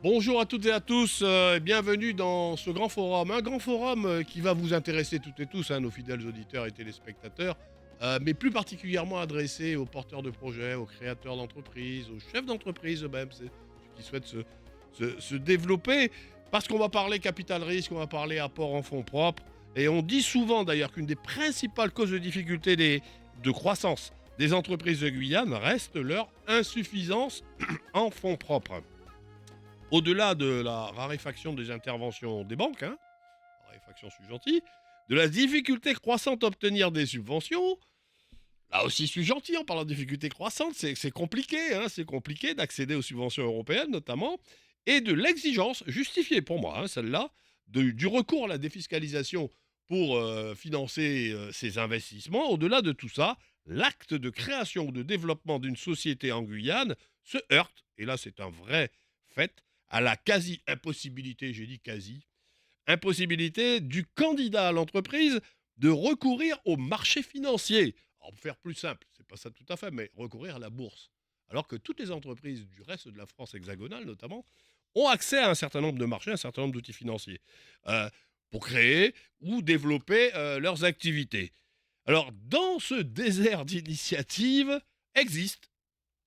Bonjour à toutes et à tous, et bienvenue dans ce grand forum. Un grand forum qui va vous intéresser toutes et tous, hein, nos fidèles auditeurs et téléspectateurs, mais plus particulièrement adressé aux porteurs de projets, aux créateurs d'entreprises, aux chefs d'entreprise eux-mêmes, c'est ceux qui souhaitent se développer. Parce qu'on va parler capital risque, on va parler apport en fonds propres. Et on dit souvent d'ailleurs qu'une des principales causes de difficulté de croissance des entreprises de Guyane reste leur insuffisance en fonds propres. Au-delà de la raréfaction des interventions des banques, hein, raréfaction, je suis gentil, de la difficulté croissante à obtenir des subventions, là aussi je suis gentil en parlant de difficulté croissante, c'est compliqué, hein, c'est compliqué d'accéder aux subventions européennes notamment, et de l'exigence justifiée pour moi, hein, celle-là, du recours à la défiscalisation pour financer ces investissements. Au-delà de tout ça, l'acte de création ou de développement d'une société en Guyane se heurte, et là c'est un vrai fait, à la quasi-impossibilité, j'ai dit quasi, impossibilité du candidat à l'entreprise de recourir au marché financier. Alors, pour faire plus simple, c'est pas ça tout à fait, mais recourir à la bourse. Alors que toutes les entreprises du reste de la France hexagonale, notamment, ont accès à un certain nombre de marchés, un certain nombre d'outils financiers, euh, pour créer ou développer leurs activités. Alors, dans ce désert d'initiatives, existe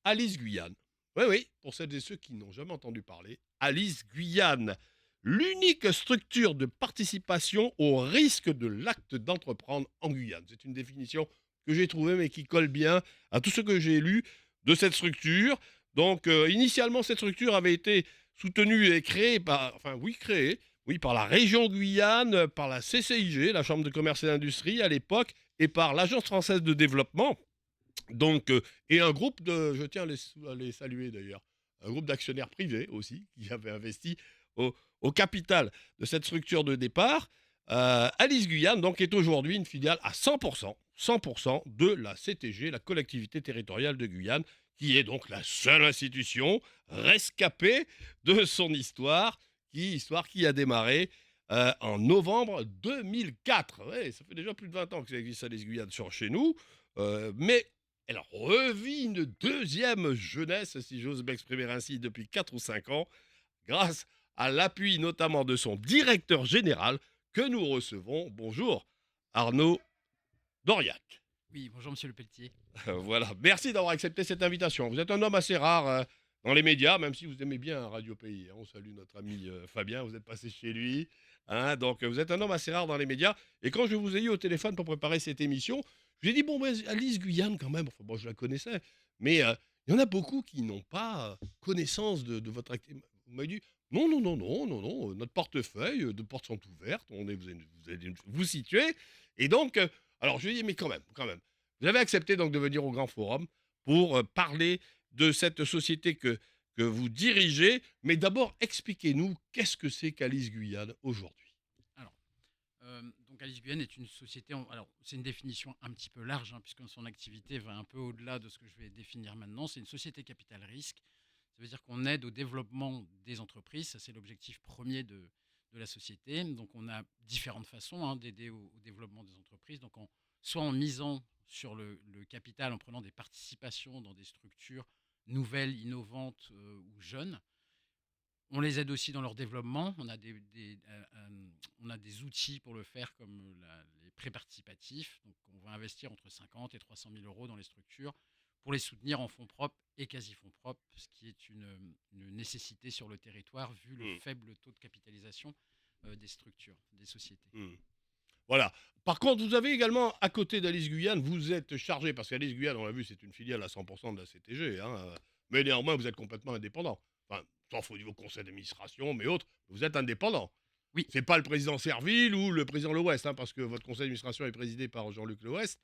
Alice Guyane. Oui, oui, pour celles et ceux qui n'ont jamais entendu parler, Alice Guyane, l'unique structure de participation au risque de l'acte d'entreprendre en Guyane. C'est une définition que j'ai trouvée, mais qui colle bien à tout ce que j'ai lu de cette structure. Donc, initialement, cette structure avait été soutenue et créée par, oui, par la région Guyane, par la CCIG, la Chambre de commerce et d'industrie à l'époque, et par l'Agence française de développement, donc, et un groupe de, je tiens à les saluer d'ailleurs, un groupe d'actionnaires privés aussi, qui avait investi au capital de cette structure de départ. Alice Guyane, donc, est aujourd'hui une filiale à 100% de la CTG, la collectivité territoriale de Guyane, qui est donc la seule institution rescapée de son histoire qui a démarré en novembre 2004. Ouais, ça fait déjà plus de 20 ans que ça existe Alice Guyane sur chez nous. Mais elle revit une deuxième jeunesse, si j'ose m'exprimer ainsi, depuis 4 ou 5 ans, grâce à l'appui notamment de son directeur général que nous recevons. Bonjour, Arnaud Doriac. Oui, bonjour Monsieur Le Pelletier. Voilà, merci d'avoir accepté cette invitation. Vous êtes un homme assez rare dans les médias, même si vous aimez bien Radio Pays, hein. On salue notre ami Fabien, vous êtes passé chez lui, hein. Donc vous êtes un homme assez rare dans les médias. Et quand je vous ai eu au téléphone pour préparer cette émission, je lui ai dit, bon, ben, Alice Guyane quand même, enfin bon, je la connaissais, mais il y en a beaucoup qui n'ont pas connaissance de votre activité. Vous m'avez dit, non, non, non, non, non, non, notre portefeuille de portes sont ouvertes, vous allez vous situer. Et donc, alors je lui ai dit, mais quand même. Vous avez accepté donc de venir au Grand Forum pour parler de cette société que vous dirigez. Mais d'abord, expliquez-nous qu'est-ce que c'est qu'Alice Guyane aujourd'hui. Alors, donc Alice Guyane est une société. Alors, c'est une définition un petit peu large, hein, puisque son activité va un peu au-delà de ce que je vais définir maintenant. C'est une société capital risque. Ça veut dire qu'on aide au développement des entreprises. Ça, c'est l'objectif premier de la société. Donc, on a différentes façons, hein, d'aider au développement des entreprises. Donc, soit en misant sur le capital, en prenant des participations dans des structures nouvelles, innovantes ou jeunes. On les aide aussi dans leur développement. On a des outils pour le faire, comme les prêts participatifs. Donc, on va investir entre 50 et 300 000 euros dans les structures pour les soutenir en fonds propres et quasi-fonds propres, ce qui est une nécessité sur le territoire vu le Hmm, faible taux de capitalisation des structures, des sociétés. hmm. Voilà. Par contre, vous avez également, à côté d'Alice Guyane, vous êtes chargé, parce qu'Alice Guyane, on l'a vu, c'est une filiale à 100% de la CTG, hein, mais néanmoins, vous êtes complètement indépendant. Enfin, sauf au niveau conseil d'administration, mais autres, vous êtes indépendant. Oui, C'est pas le président Serville ou le président L'Ouest, hein, parce que votre conseil d'administration est présidé par Jean-Luc L'Ouest,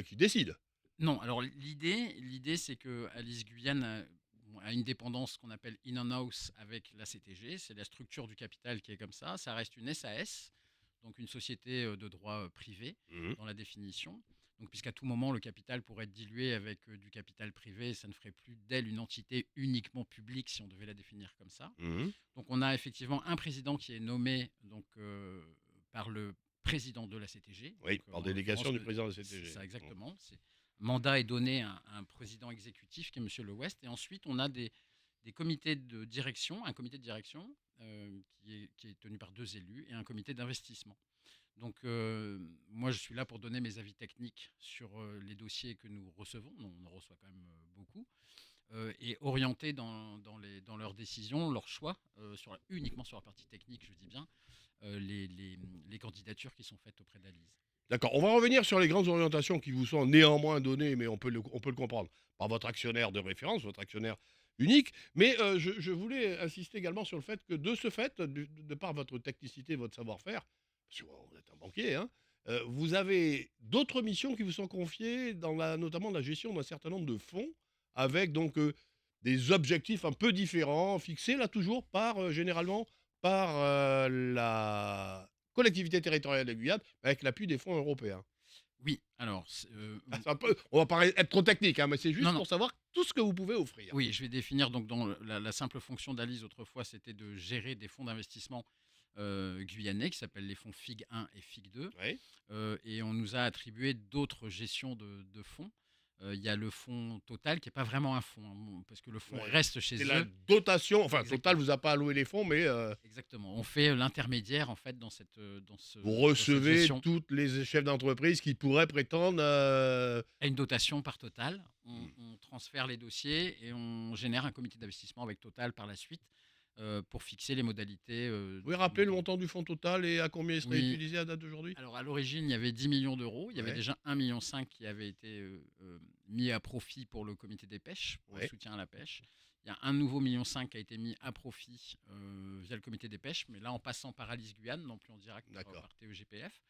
qui décide. non. Alors l'idée, c'est que Alice Guyane a une dépendance qu'on appelle in and house avec la CTG. C'est la structure du capital qui est comme ça. Ça reste une SAS, donc une société de droit privé Mhm. dans la définition. Donc, puisqu'à tout moment, le capital pourrait être dilué avec du capital privé, ça ne ferait plus d'elle une entité uniquement publique si on devait la définir comme ça. Mhm. Donc, on a effectivement un président qui est nommé donc, par le président de la CTG. Oui, Donc, par en délégation l'occurrence, du président de la c'est CTG. ça exactement. Mandat est donné à un président exécutif qui est M. Le West. Et ensuite, on a des comités de direction, un comité de direction qui est tenu par 2 élus et un comité d'investissement. Donc, moi, je suis là pour donner mes avis techniques sur les dossiers que nous recevons. On en reçoit quand même beaucoup. Et orienter dans leurs décisions, leurs choix, uniquement sur la partie technique, je dis bien, les candidatures qui sont faites auprès d'Alise. D'accord, on va revenir sur les grandes orientations qui vous sont néanmoins données, mais on peut le comprendre, par votre actionnaire de référence, votre actionnaire unique. Mais je voulais insister également sur le fait que de ce fait, de par votre technicité, votre savoir-faire, parce que vous êtes un banquier, hein, vous avez d'autres missions qui vous sont confiées, notamment la gestion d'un certain nombre de fonds, avec donc des objectifs un peu différents, fixés là toujours généralement par la collectivité territoriale de Guyane, avec l'appui des fonds européens. Oui, alors, Ah, c'est un peu, on va pas être trop technique, hein, mais c'est non, juste non. pour savoir tout ce que vous pouvez offrir. Oui, je vais définir donc dans la simple fonction d'Alice autrefois, c'était de gérer des fonds d'investissement guyanais qui s'appellent les fonds FIG 1 et FIG 2. Oui. Et on nous a attribué d'autres gestions de fonds. Il y a le fonds Total qui n'est pas vraiment un fonds, hein, parce que le fonds Ouais. reste chez C'est la eux. dotation, enfin Total Exactement. vous a pas alloué les fonds, mais Exactement. On fait l'intermédiaire en fait vous dans cette recevez gestion. tous les chefs d'entreprise qui pourraient prétendre. À une dotation par Total. Hmm. On transfère les dossiers et on génère un comité d'investissement avec Total par la suite pour fixer les modalités. Vous pouvez rappeler le montant du fonds Total et à combien il serait Oui. utilisé à date d'aujourd'hui? Alors à l'origine, il y avait 10 millions d'euros. Il y avait Ouais. déjà 1,5 million qui avait été mis à profit pour le comité des pêches, pour le Ouais. soutien à la pêche. Il y a un nouveau 1,5 million qui a été mis à profit via le comité des pêches, mais là en passant par Alice Guyane, non plus en direct D'accord. par TEGPF.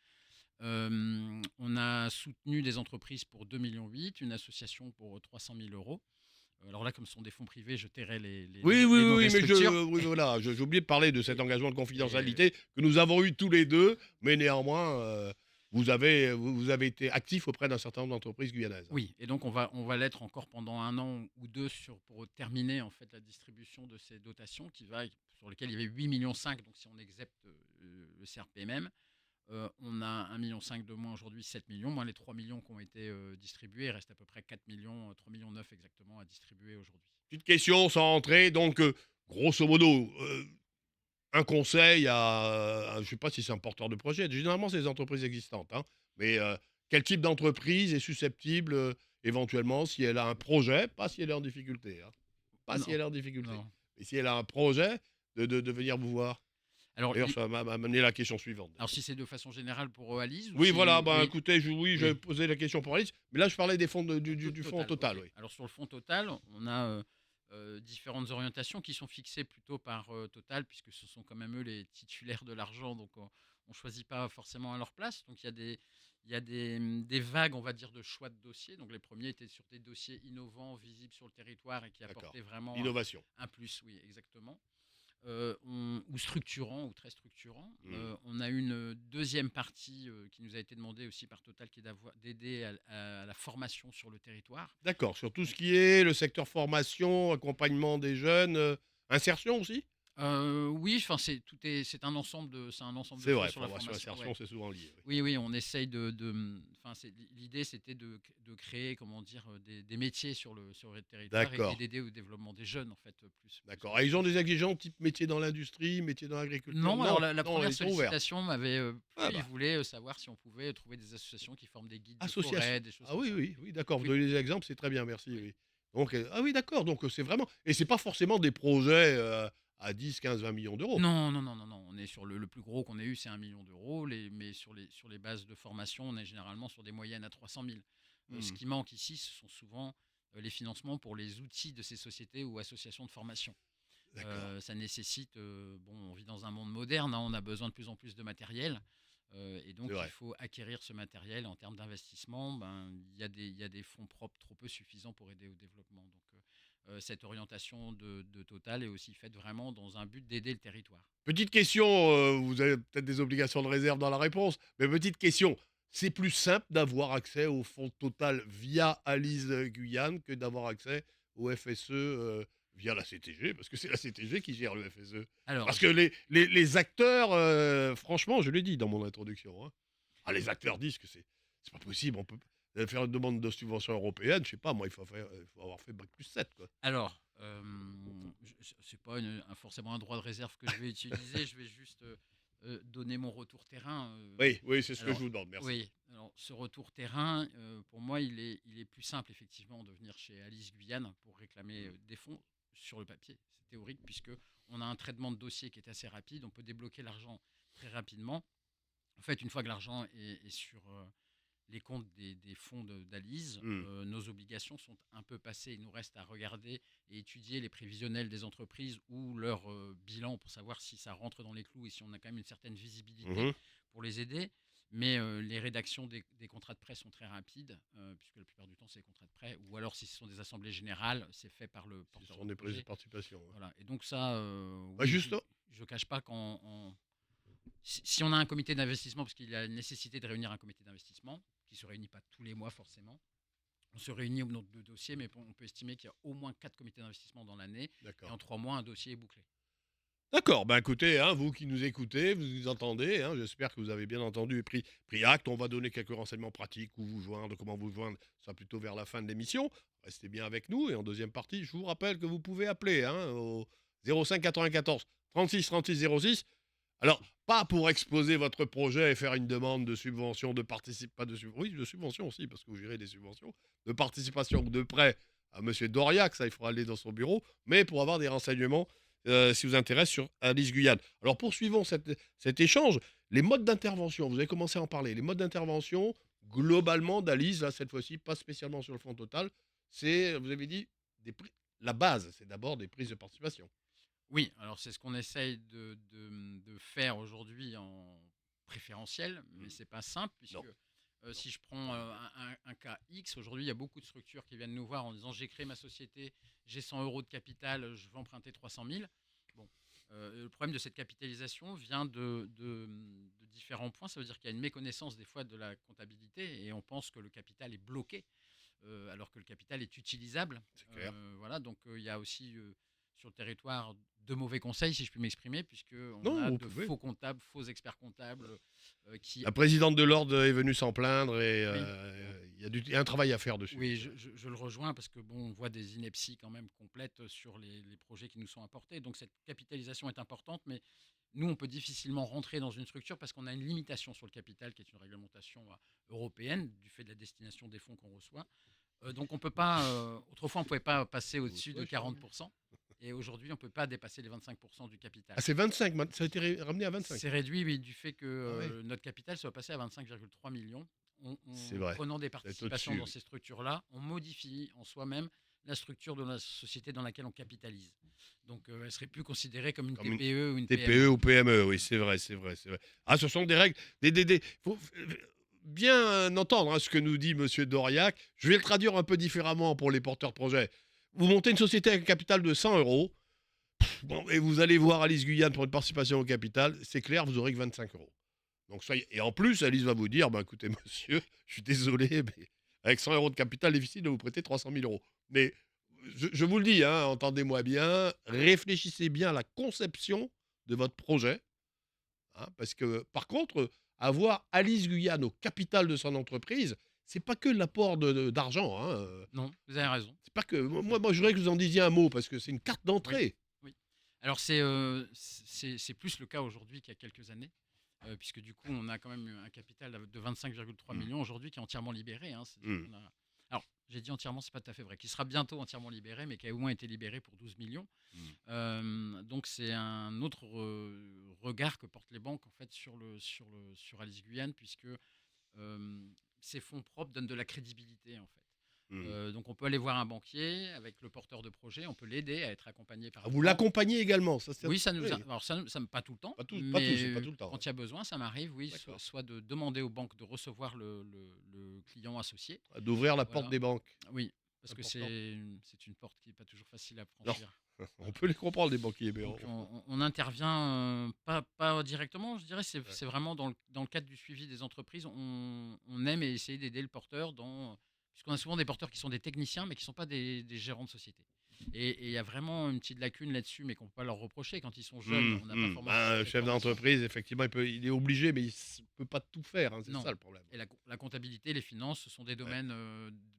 On a soutenu des entreprises pour 2,8 millions, une association pour 300 000 euros. Alors là, comme ce sont des fonds privés, je tairai Oui, oui, les oui, noms des oui, mais structures. oui, voilà, j'ai oublié de parler de cet engagement de Et, confidentialité que nous avons eu tous les deux, mais néanmoins, vous avez été actif auprès d'un certain nombre d'entreprises guyanaises. oui, et donc on va l'être encore pendant 1 an ou 2 pour terminer en fait la distribution de ces dotations sur lesquelles il y avait 8,5 millions. Donc si on excepte le CRPMM, on a 1,5 million de moins aujourd'hui, 7 millions, moins les 3 millions qui ont été distribués. Il reste à peu près 4 millions, 3,9 millions exactement à distribuer aujourd'hui. Petite question sans entrer, donc grosso modo, un conseil je ne sais pas si c'est un porteur de projet, généralement c'est des entreprises existantes, hein, mais quel type d'entreprise est susceptible, éventuellement, si elle a un projet, pas si elle est en difficulté, hein, pas si Non, elle est en difficulté, non. mais si elle a un projet, de venir vous voir. Alors, D'ailleurs, ça m'a amené la question suivante. alors si c'est de façon générale pour Alice ou Oui, voilà, si... bah Oui, écoutez, oui, je oui. posais la question pour Alice, mais là je parlais des fonds du fonds Total, Total, ok. oui. Alors sur le fonds Total, on a différentes orientations qui sont fixées plutôt par Total, puisque ce sont quand même eux les titulaires de l'argent, donc on ne choisit pas forcément à leur place. Donc il y a des vagues, on va dire, de choix de dossiers. Donc les premiers étaient sur des dossiers innovants, visibles sur le territoire et qui D'accord. apportaient vraiment L'innovation. un plus, oui, exactement. Ou structurant, ou très structurant. Hmm. On a une deuxième partie qui nous a été demandée aussi par Total, qui est d'aider à la formation sur le territoire. D'accord, sur tout ce Donc, qui est le secteur formation, accompagnement des jeunes, insertion aussi? oui, enfin c'est un ensemble de C'est choses vrai, sur la formation, formation. Ouais. insertion, c'est souvent lié, oui. Oui, oui, on essaye enfin, l'idée c'était de créer, comment dire, des métiers sur le territoire et D'accord, d'aider au développement des jeunes en fait plus d'accord. Ah, qu'autre ils ont chose. des exigences type métier dans l'industrie, métier dans l'agriculture? Non, alors Non, la non, première ils sont ouverts. sollicitation m'avait Ah ils bah, voulaient savoir si on pouvait trouver des associations qui forment des guides de association. forêt, des choses Ah comme oui, ça. oui, oui, d'accord, vous Oui, donnez des exemples, c'est très bien, merci, oui. oui. Donc, ah oui, d'accord, donc c'est vraiment, et c'est pas forcément des projets à 10, 15, 20 millions d'euros. Non, non, non, non, non, on est sur le plus gros qu'on ait eu, c'est 1 million d'euros, mais sur les bases de formation, on est généralement sur des moyennes à 300 000. Ce Hmm, qui manque ici, ce sont souvent les financements pour les outils de ces sociétés ou associations de formation. d'accord, Ça nécessite, bon, on vit dans un monde moderne, hein, on a besoin de plus en plus de matériel, et c'est donc il vrai. faut acquérir ce matériel. En termes d'investissement, ben, il y a des fonds propres trop peu suffisants pour aider au développement. Donc cette orientation de Total est aussi faite vraiment dans un but d'aider le territoire. Petite question, vous avez peut-être des obligations de réserve dans la réponse, mais petite question, c'est plus simple d'avoir accès au fonds Total via Alice Guyane que d'avoir accès au FSE via la CTG, parce que c'est la CTG qui gère le FSE. Alors, Parce que les acteurs, franchement, je l'ai dit dans mon introduction, hein, ah, les acteurs disent que c'est pas possible, on peut. faire une demande de subvention européenne, je sais pas, moi, il faut avoir fait bac+7, quoi. Alors, c'est pas forcément un droit de réserve que je vais utiliser, je vais juste donner mon retour terrain. Oui, oui, c'est ce que je Alors, vous demande, merci. oui, alors ce retour terrain, pour moi, il est plus simple, effectivement, de venir chez Alice Guyane pour réclamer Mmh. des fonds sur le papier. C'est théorique, puisque on a un traitement de dossier qui est assez rapide, on peut débloquer l'argent très rapidement. En fait, une fois que l'argent est sur les comptes des fonds d'Alice, Mmh. nos obligations sont un peu passées. Il nous reste à regarder et étudier les prévisionnels des entreprises ou leur bilan pour savoir si ça rentre dans les clous et si on a quand même une certaine visibilité Mmh. pour les aider. Mais les rédactions des contrats de prêt sont très rapides, puisque la plupart du temps, c'est des contrats de prêt. Ou alors, si ce sont des assemblées générales, c'est fait par le Ce porteur sont de des prises de projet. participation, ouais. Voilà. Et donc ça, Bah, oui, juste je ne cache pas si on a un comité d'investissement, parce qu'il y a une nécessité de réunir un comité d'investissement, qui ne se réunit pas tous les mois forcément, on se réunit au nombre de dossiers, mais on peut estimer qu'il y a au moins 4 comités d'investissement dans l'année, et d'accord. en 3 mois, un dossier est bouclé. D'accord, bah, écoutez, hein, vous qui nous écoutez, vous nous entendez, hein, j'espère que vous avez bien entendu et pris acte. On va donner quelques renseignements pratiques, où vous joindre, comment vous joindre, ça plutôt vers la fin de l'émission. Restez bien avec nous et en deuxième partie, je vous rappelle que vous pouvez appeler, hein, au 05 94 36 36 06. Alors, pas pour exposer votre projet et faire une demande de subvention, de participation, pas de oui, de subvention aussi, parce que vous gérez des subventions, de participation ou de prêt à Monsieur Doriac, ça il faudra aller dans son bureau, mais pour avoir des renseignements, si vous intéresse, sur Alice Guyane. Alors poursuivons cet échange. Les modes d'intervention, vous avez commencé à en parler. Les modes d'intervention, globalement, d'Alice, là, cette fois-ci, pas spécialement sur le fonds total, c'est, vous avez dit, la base, c'est d'abord des prises de participation. Oui, alors c'est ce qu'on essaye de faire aujourd'hui en préférentiel, mais Hmm. c'est pas simple, puisque Non, non. si je prends un cas X, aujourd'hui, il y a beaucoup de structures qui viennent nous voir en disant j'ai créé ma société, j'ai 100 euros de capital, je veux emprunter 300 000. Bon, le problème de cette capitalisation vient de différents points. Ça veut dire qu'il y a une méconnaissance des fois de la comptabilité et on pense que le capital est bloqué, alors que le capital est utilisable. C'est clair. Voilà, donc il y a aussi sur le territoire de mauvais conseils, si je puis m'exprimer, puisqu'on Non, a vous de pouvez. faux comptables, faux experts comptables qui... La présidente de l'ordre est venue s'en plaindre et Oui, il y a un travail à faire dessus. oui, je le rejoins parce que bon, on voit des inepties quand même complètes sur les projets qui nous sont apportés. Donc cette capitalisation est importante, mais nous, on peut difficilement rentrer dans une structure parce qu'on a une limitation sur le capital qui est une réglementation européenne du fait de la destination des fonds qu'on reçoit. Donc on peut pas. Autrefois, on ne pouvait pas passer au-dessus de Ouais, chérie. 40%. Et aujourd'hui, on ne peut pas dépasser les 25% du capital. Ah, c'est 25, ça a été ramené à 25. C'est réduit, oui, du fait que Ah ouais, notre capital soit passé à 25,3 millions. c'est En vrai. prenant des Ça va être participations au-dessus, dans oui. ces structures-là, on modifie en soi-même la structure de la société dans laquelle on capitalise. Donc, elle serait plus considérée comme une Comme une TPE ou une TPE PME. ou PME, oui, c'est vrai, c'est vrai, c'est vrai. Ah, ce sont des règles, faut bien entendre, hein, ce que nous dit Monsieur Doriac. Je vais le traduire un peu différemment pour les porteurs de projets. Vous montez une société avec un capital de 100 euros, bon, et vous allez voir Alice Guyane pour une participation au capital, c'est clair, vous aurez que 25 euros. Donc, et en plus, Alice va vous dire, bah, écoutez, monsieur, je suis désolé, mais avec 100 euros de capital, difficile de vous prêter 300 000 euros. Mais je vous le dis, hein, entendez-moi bien, réfléchissez bien à la conception de votre projet. Hein, parce que, par contre, avoir Alice Guyane au capital de son entreprise, c'est pas que l'apport d'argent. Hein, Non, vous avez raison. c'est pas que. Moi, je voudrais que vous en disiez un mot, parce que c'est une carte Oui, d'entrée. oui. Alors, c'est plus le cas aujourd'hui qu'il y a quelques années. Puisque du coup, on a quand même un capital de 25,3 Mm. millions aujourd'hui qui est entièrement libéré, hein. C'est-à-dire Mm. qu'on a... Alors, j'ai dit entièrement, c'est pas tout à fait vrai, qui sera bientôt entièrement libéré, mais qui a au moins été libéré pour 12 millions. Mm. Donc c'est un autre regard que portent les banques en fait sur Alice Guyane, puisque ces fonds propres donnent de la crédibilité en fait. Mm. Donc on peut aller voir un banquier avec le porteur de projet, on peut l'aider à être accompagné par Ah, une vous banque. l'accompagnez également, ça c'est. Oui, ça nous a... Oui. Alors ça pas tout le temps, Pas tous, c'est pas mais tout le temps. Ouais. quand il y a besoin, ça m'arrive, oui, D'accord. soit de demander aux banques de recevoir le client associé. D'ouvrir la porte Voilà. des banques. Oui, parce que Important. c'est une porte qui n'est pas toujours facile à Non, franchir. on peut les comprendre, les banquiers, mais Donc on intervient pas directement, je dirais, ouais. c'est vraiment dans le cadre du suivi des entreprises. On aime essayer d'aider le porteur puisqu'on a souvent des porteurs qui sont des techniciens, mais qui ne sont pas des gérants de société. Et il y a vraiment une petite lacune là-dessus, mais qu'on ne peut pas leur reprocher. Quand ils sont jeunes, on n'a pas forcément Un cette chef formation. d'entreprise, effectivement, il est obligé, mais il ne peut pas tout faire, hein, c'est Non. ça le problème. Et la comptabilité, les finances, ce sont des Ouais. domaines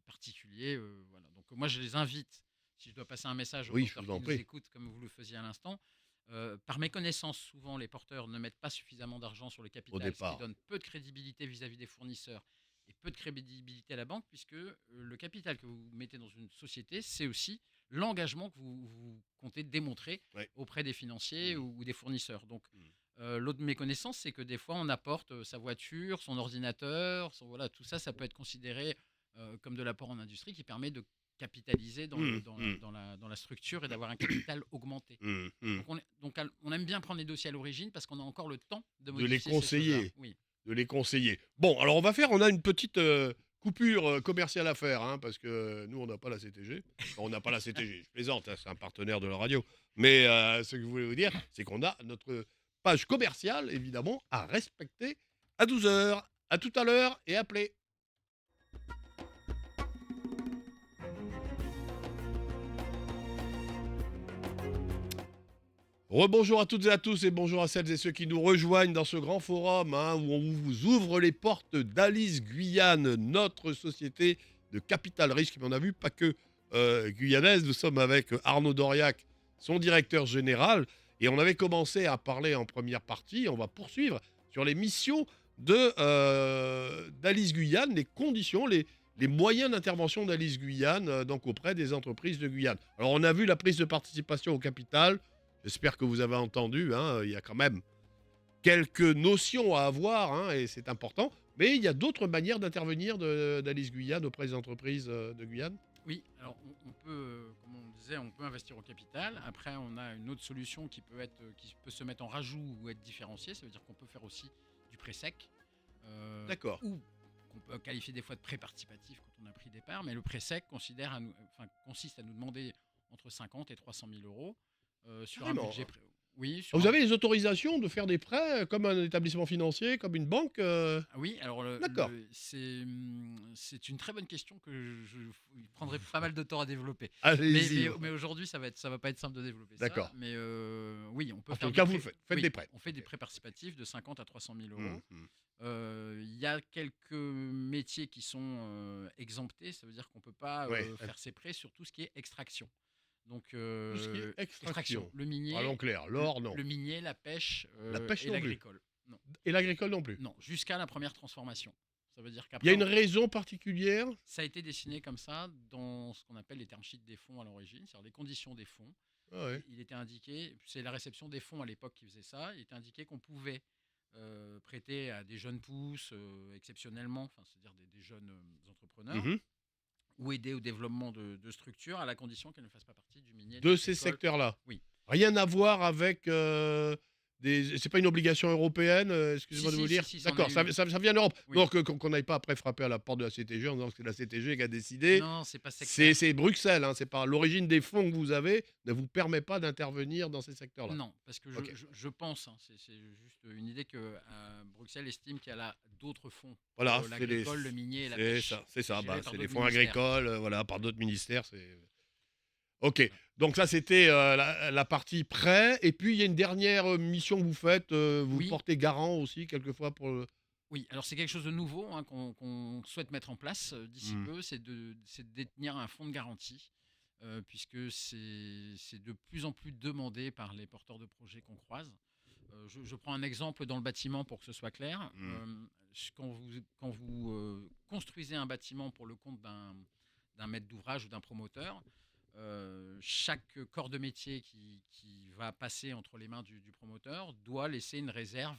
particuliers. Voilà. Donc moi, je les invite, si je dois passer un message aux Oui, je porteurs vous qui en nous prie. écoutent, comme vous le faisiez à l'instant, par méconnaissance, souvent, les porteurs ne mettent pas suffisamment d'argent sur le Au capital, ce qui départ. donne peu de crédibilité vis-à-vis des fournisseurs et peu de crédibilité à la banque, puisque le capital que vous mettez dans une société, c'est aussi l'engagement que vous comptez démontrer Ouais. auprès des financiers Mmh. ou des fournisseurs. Donc, Mmh. l'autre méconnaissance, c'est que des fois, on apporte sa voiture, son ordinateur, voilà, tout ça, ça peut être considéré comme de l'apport en industrie qui permet de capitaliser Mmh. Mmh. dans la structure et d'avoir un capital augmenté. Mmh. Mmh. Donc on aime bien prendre les dossiers à l'origine parce qu'on a encore le temps de De les modifier ces choses-là. conseiller. Oui, De les conseiller. Bon, alors on a une petite coupure commerciale à faire, hein, parce que nous, on n'a pas la CTG. Enfin, on n'a pas la CTG, je plaisante, hein, c'est un partenaire de la radio. Mais ce que je voulais vous dire, c'est qu'on a notre page commerciale, évidemment, à respecter à 12 h. À tout à l'heure et appelez. Rebonjour à toutes et à tous et bonjour à celles et ceux qui nous rejoignent dans ce grand forum, hein, où on vous ouvre les portes d'Alice Guyane, notre société de capital risque. Mais on a vu pas que guyanaise, nous sommes avec Arnaud Doriac, son directeur général, et on avait commencé à parler en première partie, on va poursuivre sur les missions d'Alice Guyane, les conditions, les moyens d'intervention d'Alice Guyane, donc auprès des entreprises de Guyane. Alors on a vu la prise de participation au capital. J'espère que vous avez entendu, hein, il y a quand même quelques notions à avoir, hein, et c'est important. Mais il y a d'autres manières d'intervenir d'Alice Guyane auprès des entreprises de Guyane. oui. Alors on peut, comme on disait, on peut investir au capital. Après, on a une autre solution qui peut se mettre en rajout ou être différenciée. Ça veut dire qu'on peut faire aussi du prêt sec, D'accord. ou qu'on peut qualifier des fois de prêt participatif quand on a pris des parts. Mais le prêt sec consiste à nous demander entre 50 et 300 000 euros sur un Carrément. budget. Oui, Vous avez les autorisations de faire des prêts comme un établissement financier, comme une banque Ah oui, alors D'accord. c'est une très bonne question que il prendrait pas mal de temps à développer. Allez-y. Mais aujourd'hui, ça va pas être simple de développer ça. D'accord. Mais oui, on peut En tout faire du cas, vous le prêt. faites. Faites Oui, des prêts. on fait des Ok. prêts participatifs de 50 à 300 000 Hum, euros. hum. Il y a quelques métiers qui sont exemptés. Ça veut dire qu'on peut pas Ouais. faire ces prêts sur tout ce qui est extraction. Donc, Tout ce qui est extraction. le Parlons minier, clair. L'or, non. le minier, la pêche La pêche et non plus. l'agricole. Non. Et l'agricole non plus. Non, jusqu'à la première transformation. Ça veut dire Il y a qu'après, une raison particulière. ça a été dessiné comme ça dans ce qu'on appelle les term sheets des fonds à l'origine, c'est-à-dire les conditions des fonds. Ah ouais. Il était indiqué, c'est la réception des fonds à l'époque qui faisait ça, il était indiqué qu'on pouvait prêter à des jeunes pousses exceptionnellement, enfin, c'est-à-dire des jeunes entrepreneurs, Mhm. ou aider au développement de structures à la condition qu'elles ne fassent pas partie du minier, de De ces l'agricole. secteurs-là. Oui. Rien à voir avec c'est pas une obligation européenne, Si, excusez-moi de vous si, le si, dire. si, c'en D'accord, est une. ça vient d'Europe. Oui. Donc qu'on n'aille pas après frapper à la porte de la CTG en disant que c'est la CTG qui a décidé. Non, c'est pas sectaire. C'est Bruxelles, hein, c'est pas l'origine des fonds que vous avez ne vous permet pas d'intervenir dans ces secteurs-là. Non, parce que Ok. je pense, hein, c'est juste une idée que Bruxelles estime qu'il y a là d'autres fonds Voilà, pour l'agricole, le minier et la c'est pêche, ça, c'est ça. gérés Bah, par c'est les d'autres fonds ministères. agricoles, voilà, par d'autres ministères. C'est ok. Voilà. Donc ça, c'était la partie prêt. Et puis il y a une dernière mission que vous faites. Vous Oui, portez garant aussi quelquefois pour. oui. Alors c'est quelque chose de nouveau hein, qu'on souhaite mettre en place d'ici Hmm. peu, c'est de détenir un fonds de garantie, puisque c'est de plus en plus demandé par les porteurs de projets qu'on croise. Je prends un exemple dans le bâtiment pour que ce soit clair. Hmm. Quand vous construisez un bâtiment pour le compte d'un maître d'ouvrage ou d'un promoteur, chaque corps de métier qui va passer entre les mains du promoteur doit laisser une réserve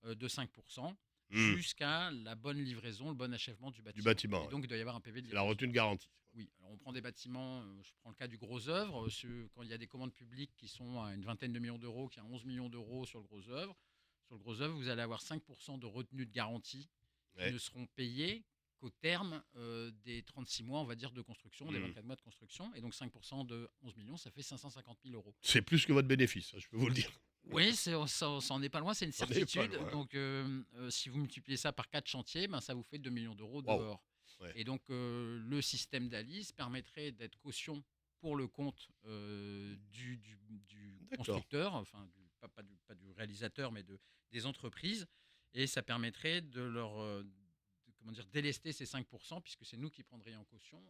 de 5% Hmm. jusqu'à la bonne livraison, le bon achèvement du Du bâtiment. bâtiment. Et Ouais. donc, il doit y avoir un PV de C'est la livraison. retenue de garantie. Oui, alors on prend des bâtiments, je prends le cas du gros œuvre, quand il y a des commandes publiques qui sont à une vingtaine de millions d'euros, qui a 11 millions d'euros sur le gros œuvre, vous allez avoir 5% de retenue de garantie qui Ouais. ne seront payés qu'au terme des 36 mois, on va dire, de construction, des Hmm. 24 mois de construction. Et donc 5% de 11 millions, ça fait 550 000 euros. C'est plus que votre bénéfice, ça, je peux vous le dire. Oui, ça en est pas loin, c'est une On est pas certitude. loin. Donc, si vous multipliez ça par 4 chantiers, ben, ça vous fait 2 millions d'euros Waouh. dehors. Ouais. Et donc, le système d'Alice permettrait d'être caution pour le compte du D'accord. constructeur, enfin, pas du réalisateur, mais des entreprises. Et ça permettrait de leur comment dire, délester ces 5%, puisque c'est nous qui prendrions en caution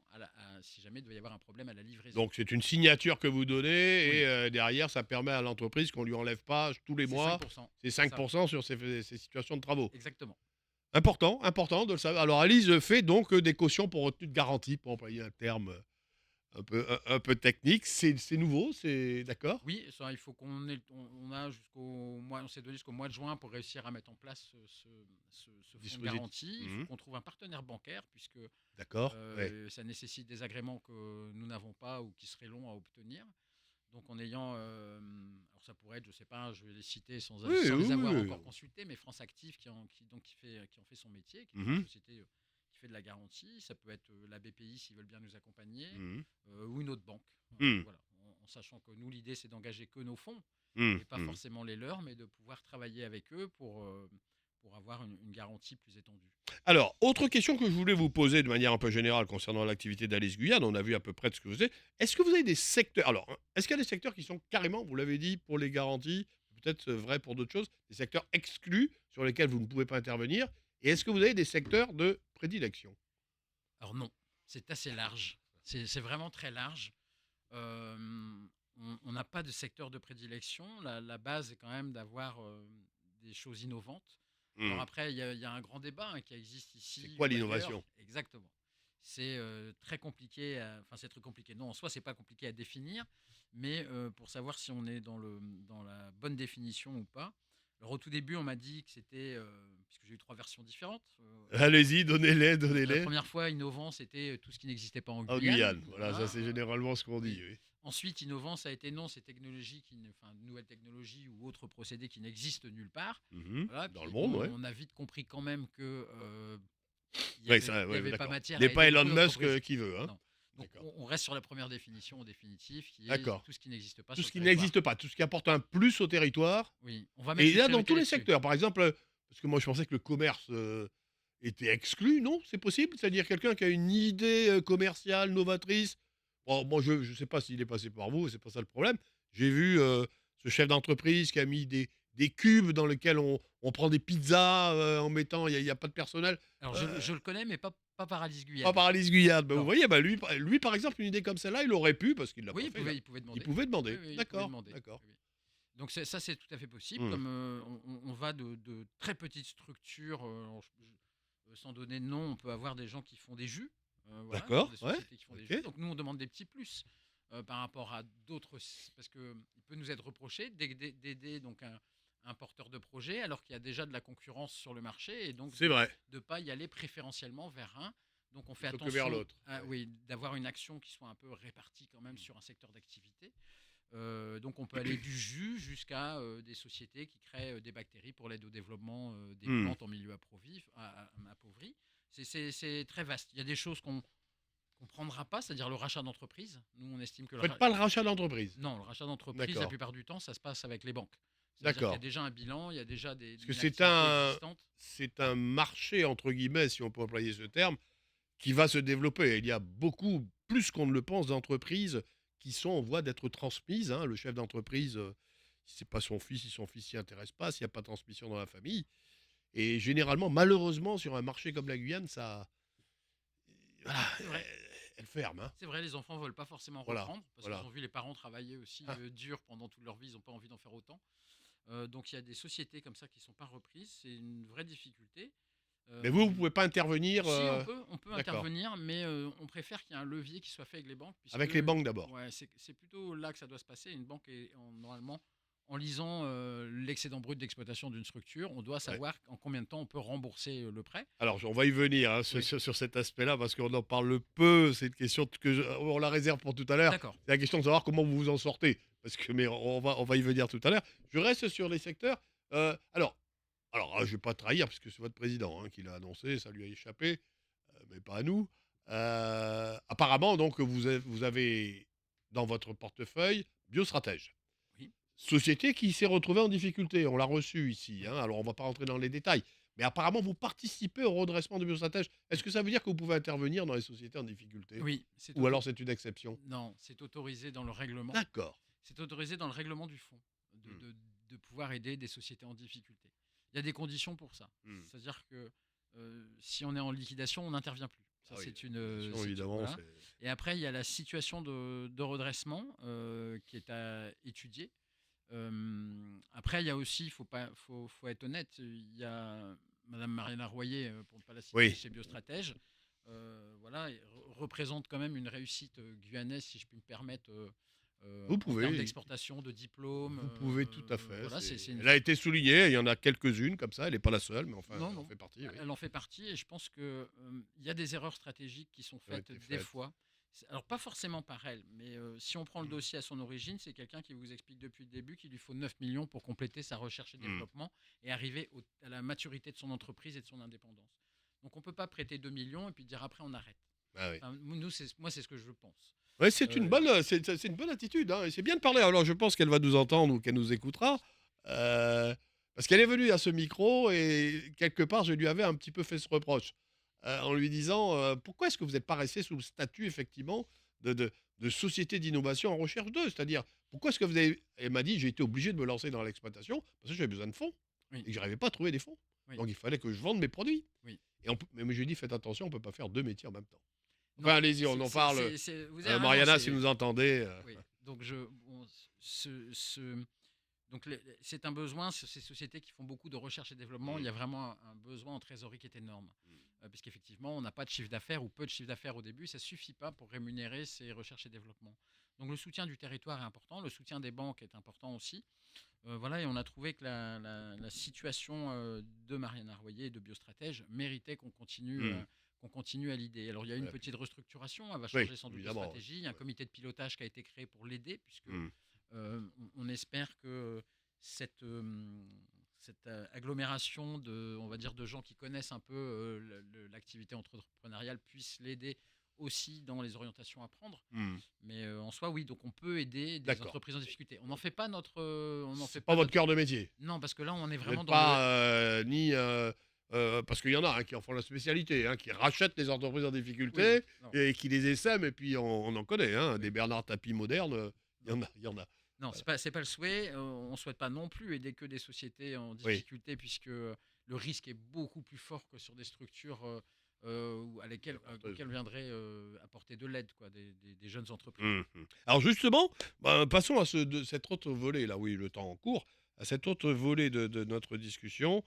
si jamais il devait y avoir un problème à la livraison. Donc c'est une signature que vous donnez et Oui, derrière, ça permet à l'entreprise qu'on lui enlève pas tous les c'est mois 5%. ces C'est ça, 5% sur ces situations de travaux. exactement. Important, important de le savoir. Alors Alice fait donc des cautions pour retenue de garantie, pour employer un terme un peu technique. C'est nouveau, c'est d'accord? Oui, ça, il faut qu'on ait, on a jusqu'au mois, on s'est donné jusqu'au mois de juin pour réussir à mettre en place ce fonds de Dispositif. garantie. Il faut Mhm. qu'on trouve un partenaire bancaire, puisque D'accord, ouais. ça nécessite des agréments que nous n'avons pas ou qui seraient longs à obtenir. Donc en ayant, alors ça pourrait être, je sais pas, je vais les citer Oui, sans oui, les avoir oui. encore consultés, mais France Active qui en fait son métier, qui est une Mhm, société qui fait de la garantie. Ça peut être la BPI s'ils veulent bien nous accompagner, mhm, ou une autre banque. mhm, Voilà, en sachant que nous, l'idée, c'est d'engager que nos fonds mhm, et pas mhm. forcément les leurs, mais de pouvoir travailler avec eux pour avoir une garantie plus étendue. Alors, autre question que je voulais vous poser de manière un peu générale concernant l'activité d'Alice Guyane, on a vu à peu près de ce que vous faites. Est-ce que vous avez des secteurs, alors, hein, est-ce qu'il y a des secteurs qui sont carrément, vous l'avez dit, pour les garanties, peut-être vrai pour d'autres choses, des secteurs exclus sur lesquels vous ne pouvez pas intervenir? Et est-ce que vous avez des secteurs de prédilection? Alors non, c'est assez large. C'est vraiment très large. On n'a pas de secteur de prédilection. La base est quand même d'avoir des choses innovantes. Alors Hmm. après, il y a un grand débat qui existe C'est ici quoi ou ailleurs. l'innovation? Exactement. C'est très compliqué. Enfin, c'est très compliqué. Non, en soi, c'est pas compliqué à définir, mais pour savoir si on est dans la bonne définition ou pas. Alors au tout début, on m'a dit que c'était, puisque j'ai eu trois versions différentes. Allez-y, donnez-les, La donnez-les. première fois, innovant, c'était tout ce qui n'existait pas en En Guyane. Guyane, voilà, ça Voilà. c'est généralement ce qu'on dit, Oui. oui. Ensuite, innovant, ça a été non, ces technologies enfin, nouvelles technologies ou autres procédés qui n'existent nulle part. Mhm. Voilà. Dans le Puis monde, ouais. on a vite compris quand même que Oui, ça, il y ouais, avait pas d'accord. matière N'est à pas aider Elon beaucoup Musk d'entreprises. qui veut, hein. Non. Donc D'accord. on reste sur la première définition au définitif, qui est D'accord. tout ce qui n'existe pas Tout sur ce le qui territoire. n'existe pas, tout ce qui apporte un plus au territoire. Oui, on va mettre Et une là, dans tous priorité les là-dessus. secteurs, par exemple, parce que moi je pensais que le commerce était exclu, non? C'est possible? C'est-à-dire quelqu'un qui a une idée commerciale, novatrice. Bon, moi je ne sais pas s'il est passé par vous, c'est pas ça le problème. J'ai vu ce chef d'entreprise qui a mis des cubes dans lesquels on prend des pizzas en mettant, il n'y a pas de personnel. Alors Euh, je le connais, mais pas par Alice Pas Guyane. par Alice Guyane. Bah, vous Non. voyez, bah, lui, par exemple, une idée comme celle-là, il aurait pu, parce qu'il ne l'a Oui, pas fait, là. il pouvait Il demander. pouvait Oui, demander. oui, il pouvait D'accord, demander. d'accord. Oui, oui. Donc ça, c'est tout à fait possible. Hmm. Comme on va de très petites structures, alors, sans donner de nom, on peut avoir des gens qui font des jus, voilà, D'accord, des ouais, sociétés qui font des ok. jus. Donc nous, on demande des petits plus par rapport à d'autres, parce que il peut nous être reproché d'aider donc un porteur de projet alors qu'il y a déjà de la concurrence sur le marché, et donc C'est vrai, de pas y aller préférentiellement vers un. Donc on fait plutôt que vers attention l'autre. Ouais. oui, d'avoir une action qui soit un peu répartie quand même sur un secteur d'activité. Donc on peut aller du jus jusqu'à des sociétés qui créent des bactéries pour l'aide au développement des Hmm. plantes en milieu appauvri. C'est très vaste. Il y a des choses qu'on ne prendra pas, c'est-à-dire le rachat d'entreprise. Nous, on estime que Vous faites pas le rachat d'entreprise. non, le rachat d'entreprise, la D'accord, plupart du temps, ça se passe avec les banques. C'est-à-dire qu'il y a d'accord. déjà un bilan, il y a déjà Parce que une activité existante. c'est un marché, entre guillemets, si on peut employer ce terme, qui va se développer. Il y a beaucoup, plus qu'on ne le pense, d'entreprises qui sont en voie d'être transmises, hein. Le chef d'entreprise, si c'est pas son fils, si son fils s'y intéresse pas, s'il n'y a pas de transmission dans la famille. Et généralement, malheureusement, sur un marché comme la Guyane, ça, voilà, C'est vrai. elle ferme, hein. C'est vrai, les enfants ne veulent pas forcément Voilà, reprendre parce qu'ils voilà. ont vu les parents travailler aussi Ah. dur pendant toute leur vie, ils n'ont pas envie d'en faire autant. Donc il y a des sociétés comme ça qui ne sont pas reprises, c'est une vraie difficulté. Mais vous, vous Euh, pouvez pas intervenir. Si, on peut D'accord. intervenir, mais on préfère qu'il y ait un levier qui soit fait avec les banques, puisque Avec les banques d'abord. ouais, c'est plutôt là que ça doit se passer. Une banque est normalement, en lisant l'excédent brut d'exploitation d'une structure, on doit Ouais. savoir en combien de temps on peut rembourser le prêt. Alors, on va y venir hein, Oui, sur cet aspect-là, parce qu'on en parle peu. C'est une question on la réserve pour tout à l'heure. d'accord. C'est la question de savoir comment vous vous en sortez. Parce que, mais on va y venir tout à l'heure. Je reste sur les secteurs. Alors, je ne vais pas trahir, puisque c'est votre président hein, qui l'a annoncé, ça lui a échappé, mais pas à nous. Apparemment, donc, vous avez dans votre portefeuille Biostratège. Oui, Société qui s'est retrouvée en difficulté. On l'a reçue ici. oui. Hein. Alors, on ne va pas rentrer dans les détails. Mais apparemment, vous participez au redressement de Biostratège. Est-ce que ça veut dire que vous pouvez intervenir dans les sociétés en difficulté? Oui, Ou alors c'est une exception? non, c'est autorisé dans le règlement. D'accord. C'est autorisé dans le règlement du fonds de, Mmh. de- de pouvoir aider des sociétés en difficulté. Il y a des conditions pour ça. Mmh. C'est-à-dire que si on est en liquidation, on n'intervient plus. Ça, Ah oui, c'est une, liquidation, évidemment, voilà. c'est Et après, il y a la situation de redressement qui est à étudier. Après, il y a aussi, faut être honnête, il y a Madame Mariana Royer, pour ne pas la citer, oui, chez Biostratège, voilà, représente quand même une réussite guyanaise, si je puis me permettre, vous en termes pouvez. d'exportation, de diplômes. Vous pouvez tout à fait. Voilà, c'est une. Elle a été soulignée, il y en a quelques-unes comme ça, elle n'est pas la seule, mais enfin, Non, elle en non, fait partie, oui. elle en fait partie et je pense que il y a des erreurs stratégiques qui sont Qui ont faites été des faites. fois. Alors pas forcément par elle, mais si on prend le Mmh. dossier à son origine, c'est quelqu'un qui vous explique depuis le début qu'il lui faut 9 millions pour compléter sa recherche et Mmh. développement et arriver à la maturité de son entreprise et de son indépendance. Donc on ne peut pas prêter 2 millions et puis dire après on arrête. Ah oui. Enfin, nous, moi c'est ce que je pense. Ouais, c'est une Euh, bonne, c'est une bonne attitude, hein, et c'est bien de parler. Alors, je pense qu'elle va nous entendre ou qu'elle nous écoutera, parce qu'elle est venue à ce micro et quelque part, je lui avais un petit peu fait ce reproche, en lui disant, pourquoi est-ce que vous n'êtes pas resté sous le statut effectivement de, de, de société d'innovation en recherche 2, c'est-à-dire pourquoi est-ce que vous avez, elle m'a dit, j'ai été obligé de me lancer dans l'exploitation parce que j'avais besoin de fonds oui, et que j'arrivais pas à trouver des fonds, oui, donc il fallait que je vende mes produits. oui. Mais je lui ai dit, faites attention, on peut pas faire deux métiers en même temps. Enfin, Non, allez-y, on en parle. vous avez raison, Mariana, si vous entendez. oui. Donc donc c'est un besoin sur ces sociétés qui font beaucoup de recherche et développement. Il y Mmh. a vraiment un besoin en trésorerie qui est énorme. Puisqu'effectivement, on n'a pas de chiffre d'affaires ou peu de chiffre d'affaires au début. Ça ne suffit pas pour rémunérer ces recherches et développements. Donc le soutien du territoire est important. Le soutien des banques est important aussi. Voilà, et on a trouvé que la situation de Marianne Arroyer et de Biostratège méritait Mmh. qu'on continue à l'idée. Alors il y a une Ouais, petite restructuration, elle va oui, changer sans doute de évidemment. Ouais. stratégie. Il y a un Ouais. comité de pilotage qui a été créé pour l'aider, puisque Mmh. on espère que cette agglomération on va dire, de gens qui connaissent un peu l'activité entrepreneuriale puisse l'aider aussi dans les orientations à prendre. Mmh. Mais en soi, oui, donc on peut aider des D'accord. entreprises en difficulté. On n'en fait pas on n'en fait C'est pas pas votre notre. cœur de métier. Non, parce que là, on est Vous vraiment n'êtes dans le. pas ni parce qu'il y en a qui en font la spécialité, hein, qui rachètent les entreprises en Oui, difficulté non, et qui les essaiment et puis on en connaît, hein, des oui, Bernard Tapie modernes, il y non. en a, il y en a. Non, Voilà. c'est pas le souhait. On souhaite pas non plus aider que des sociétés en Oui. difficulté, puisque le risque est beaucoup plus fort que sur des structures auxquelles viendrait apporter de l'aide, quoi, des jeunes entreprises. Mmh mh. Alors justement, ben, passons à cet autre volet là, oui, le temps en court, à cet autre volet de notre discussion.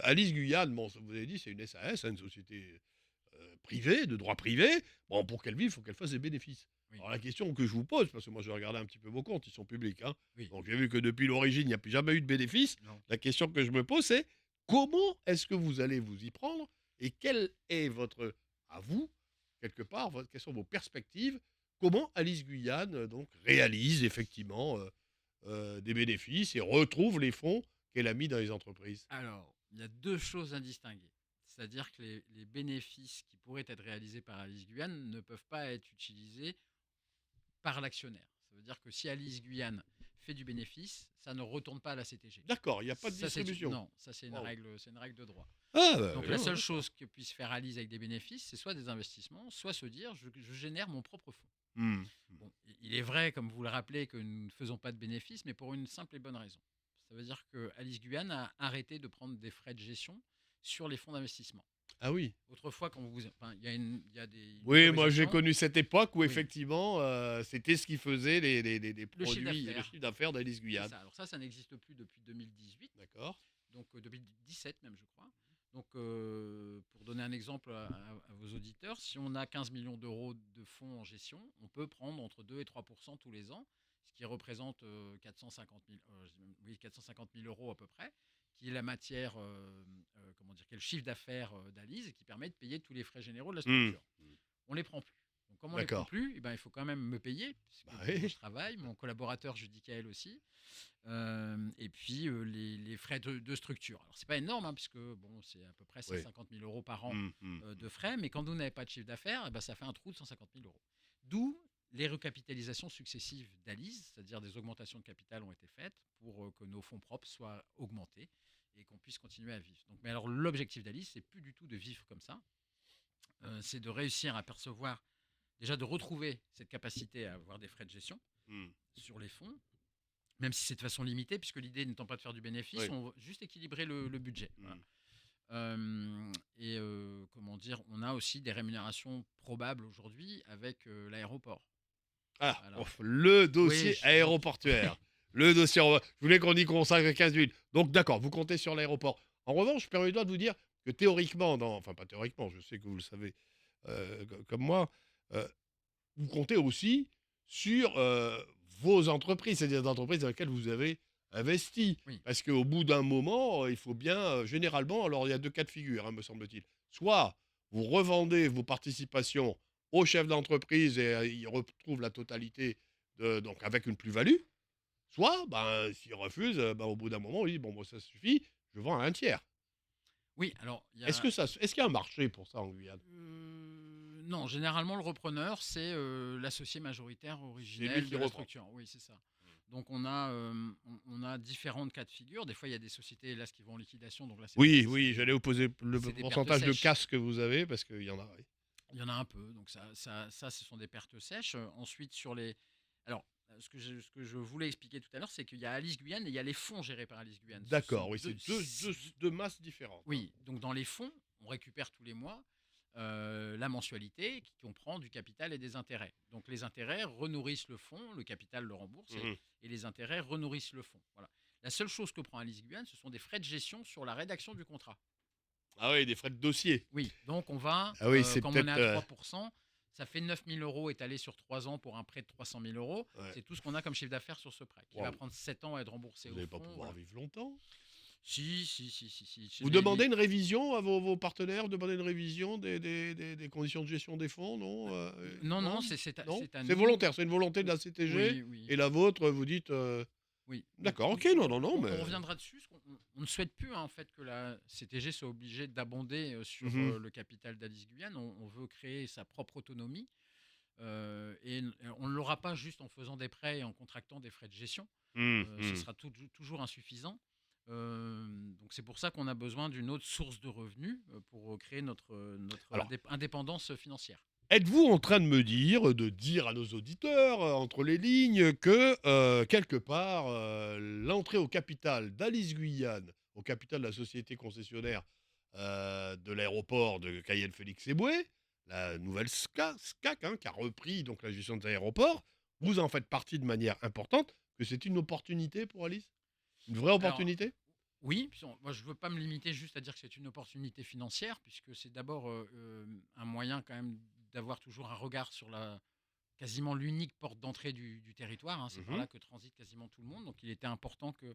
Alice Guyane, bon, ça vous avez dit, c'est une SAS, hein, une société privée, de droit privé. Bon, pour qu'elle vive, il faut qu'elle fasse des bénéfices. Oui, Alors la question que je vous pose, parce que moi je regardais un petit peu vos comptes, ils sont publics, hein. oui, Donc j'ai vu que depuis l'origine, il n'y a plus jamais eu de bénéfices. non. La question que je me pose, c'est comment est-ce que vous allez vous y prendre et quelle est votre, à vous, quelque part, quelles sont vos perspectives. Comment Alice Guyane donc réalise effectivement des bénéfices et retrouve les fonds qu'elle a mis dans les entreprises. Alors, il y a deux choses à distinguer. C'est-à-dire que les bénéfices qui pourraient être réalisés par Alice Guyane ne peuvent pas être utilisés par l'actionnaire. Ça veut dire que si Alice Guyane fait du bénéfice, ça ne retourne pas à la CTG. D'accord, il n'y a pas de Ça, distribution. non, ça Wow. c'est une règle de droit. Ah, bah, Donc la non, seule d'accord. chose que puisse faire Alice avec des bénéfices, c'est soit des investissements, soit se dire je génère mon propre fonds. Hmm. Bon, il est vrai, comme vous le rappelez, que nous ne faisons pas de bénéfices, mais pour une simple et bonne raison. Ça veut dire que Alice Guyane a arrêté de prendre des frais de gestion sur les fonds d'investissement. Ah oui. Autrefois, quand enfin, il y a une Oui, moi j'ai autorisation, connu cette époque où oui, effectivement c'était ce qui faisait les le chiffre produits, le d'affaires. chiffre d'affaires d'Alice C'est Guyane. ça. Alors ça n'existe plus depuis 2018, D'accord. donc 2017 même, je crois. Donc, pour donner un exemple à vos auditeurs, si on a 15 millions d'euros de fonds en gestion, on peut prendre entre 2 et 3% tous les ans, ce qui représente 450 000, oui, 450 000 euros à peu près, qui est la matière, comment dire, qui est le chiffre d'affaires d'Alice et qui permet de payer tous les frais généraux de la Hmm. structure. On les prend plus. Donc, comme on les prend D'accord. plus, eh ben, il faut quand même me payer, Bah puisque oui. je travaille, mon collaborateur Judicaël aussi. Et puis les frais de structure. Alors c'est pas énorme, hein, puisque bon, c'est à peu près Oui. 150 000 euros par an Hmm, hmm, de frais, mais quand vous n'avez pas de chiffre d'affaires, eh ben, ça fait un trou de 150 000 euros. D'où les recapitalisations successives d'Alice, c'est-à-dire des augmentations de capital ont été faites pour que nos fonds propres soient augmentés et qu'on puisse continuer à vivre. Donc, mais alors l'objectif d'Alice, c'est plus du tout de vivre comme ça, c'est de réussir à percevoir, déjà de retrouver cette capacité à avoir des frais de gestion Hmm. sur les fonds, même si c'est de façon limitée, puisque l'idée n'étant pas de faire du bénéfice, Oui. on veut juste équilibrer le budget. Voilà. Hmm. Comment dire, on a aussi des rémunérations probables aujourd'hui avec l'aéroport. Ah, Alors, le oui, dossier aéroportuaire. Le dossier. Je voulais qu'on y consacre 15 minutes. Donc, d'accord, vous comptez sur l'aéroport. En revanche, permettez-moi de vous dire que théoriquement, enfin pas théoriquement, je sais que vous le savez comme moi, euh, vous comptez aussi sur vos entreprises, c'est-à-dire des entreprises dans lesquelles vous avez investi. oui, Parce qu'au bout d'un moment, il faut bien, généralement, alors il y a deux cas de figure, hein, me semble-t-il. Soit vous revendez vos participations au chef d'entreprise et il retrouve la totalité donc avec une plus-value. Soit, ben, s'il refuse, ben, au bout d'un moment, il dit, bon, ça suffit, je vends à un tiers. oui. Alors, il y Est-ce a. qu'il y a un marché pour ça en Guyane? Non, généralement, le repreneur, c'est l'associé majoritaire C'est lui originel qui de la reprend. structure. Oui, c'est ça. Donc, on a différentes cas de figure. Des fois, il y a des sociétés, hélas, qui vont en liquidation. Donc là, Oui, oui, j'allais vous poser le c'est des pertes pourcentage de sèches. casse que vous avez, parce qu'il y en a. Oui. Il y en a un peu. Donc, ça ce sont des pertes sèches. Ensuite, sur les. Alors, ce que je voulais expliquer tout à l'heure, c'est qu'il y a Alice Guyane et il y a les fonds gérés par Alice Guyane. Ce sont D'accord, oui, c'est deux masses différentes. Hein. Oui, donc dans les fonds, on récupère tous les mois la mensualité qui comprend du capital et des intérêts. Donc les intérêts renourrissent le fonds, le capital le rembourse Mhm. et les intérêts renourrissent le fonds. Voilà. La seule chose que prend Alice Guyane, ce sont des frais de gestion sur la rédaction du contrat. Ah oui, des frais de dossier. Oui, donc on va, Ah oui, c'est comme on est peut-être. à 3%, ça fait 9 000 euros étalés sur 3 ans pour un prêt de 300 000 euros. Ouais. C'est tout ce qu'on a comme chiffre d'affaires sur ce prêt, qui va Wow. prendre 7 ans à être remboursé Vous au n'allez pas fond. pouvoir Voilà. vivre longtemps. Si. Vous demandez une révision à vos partenaires, vous demandez une révision des conditions de gestion des fonds, non Non, non, c'est à non, nous. c'est volontaire, c'est une volonté de la CTG. Oui, oui. Et la vôtre, vous dites. Oui. D'accord, ok, non, mais. On reviendra dessus. Parce on ne souhaite plus, hein, en fait, que la CTG soit obligée d'abonder sur Mhm. le capital d'Alice Guyane. On veut créer sa propre autonomie. Et on ne l'aura pas juste en faisant des prêts et en contractant des frais de gestion. Ce sera toujours insuffisant. Donc c'est pour ça qu'on a besoin d'une autre source de revenus pour créer notre Alors, indépendance financière. êtes-vous en train de dire à nos auditeurs, entre les lignes, que quelque part, l'entrée au capital d'Alice Guyane, au capital de la société concessionnaire de l'aéroport de Cayenne-Félix-Éboué, la nouvelle SCAC, hein, qui a repris donc la gestion de l'aéroport, vous en faites partie de manière importante, que c'est une opportunité pour Alice? Une vraie Alors, opportunité? oui, moi je ne veux pas me limiter juste à dire que c'est une opportunité financière, puisque c'est d'abord un moyen quand même d'avoir toujours un regard sur quasiment l'unique porte d'entrée du territoire. Hein. C'est par Mhm. là que transite quasiment tout le monde. Donc il était important que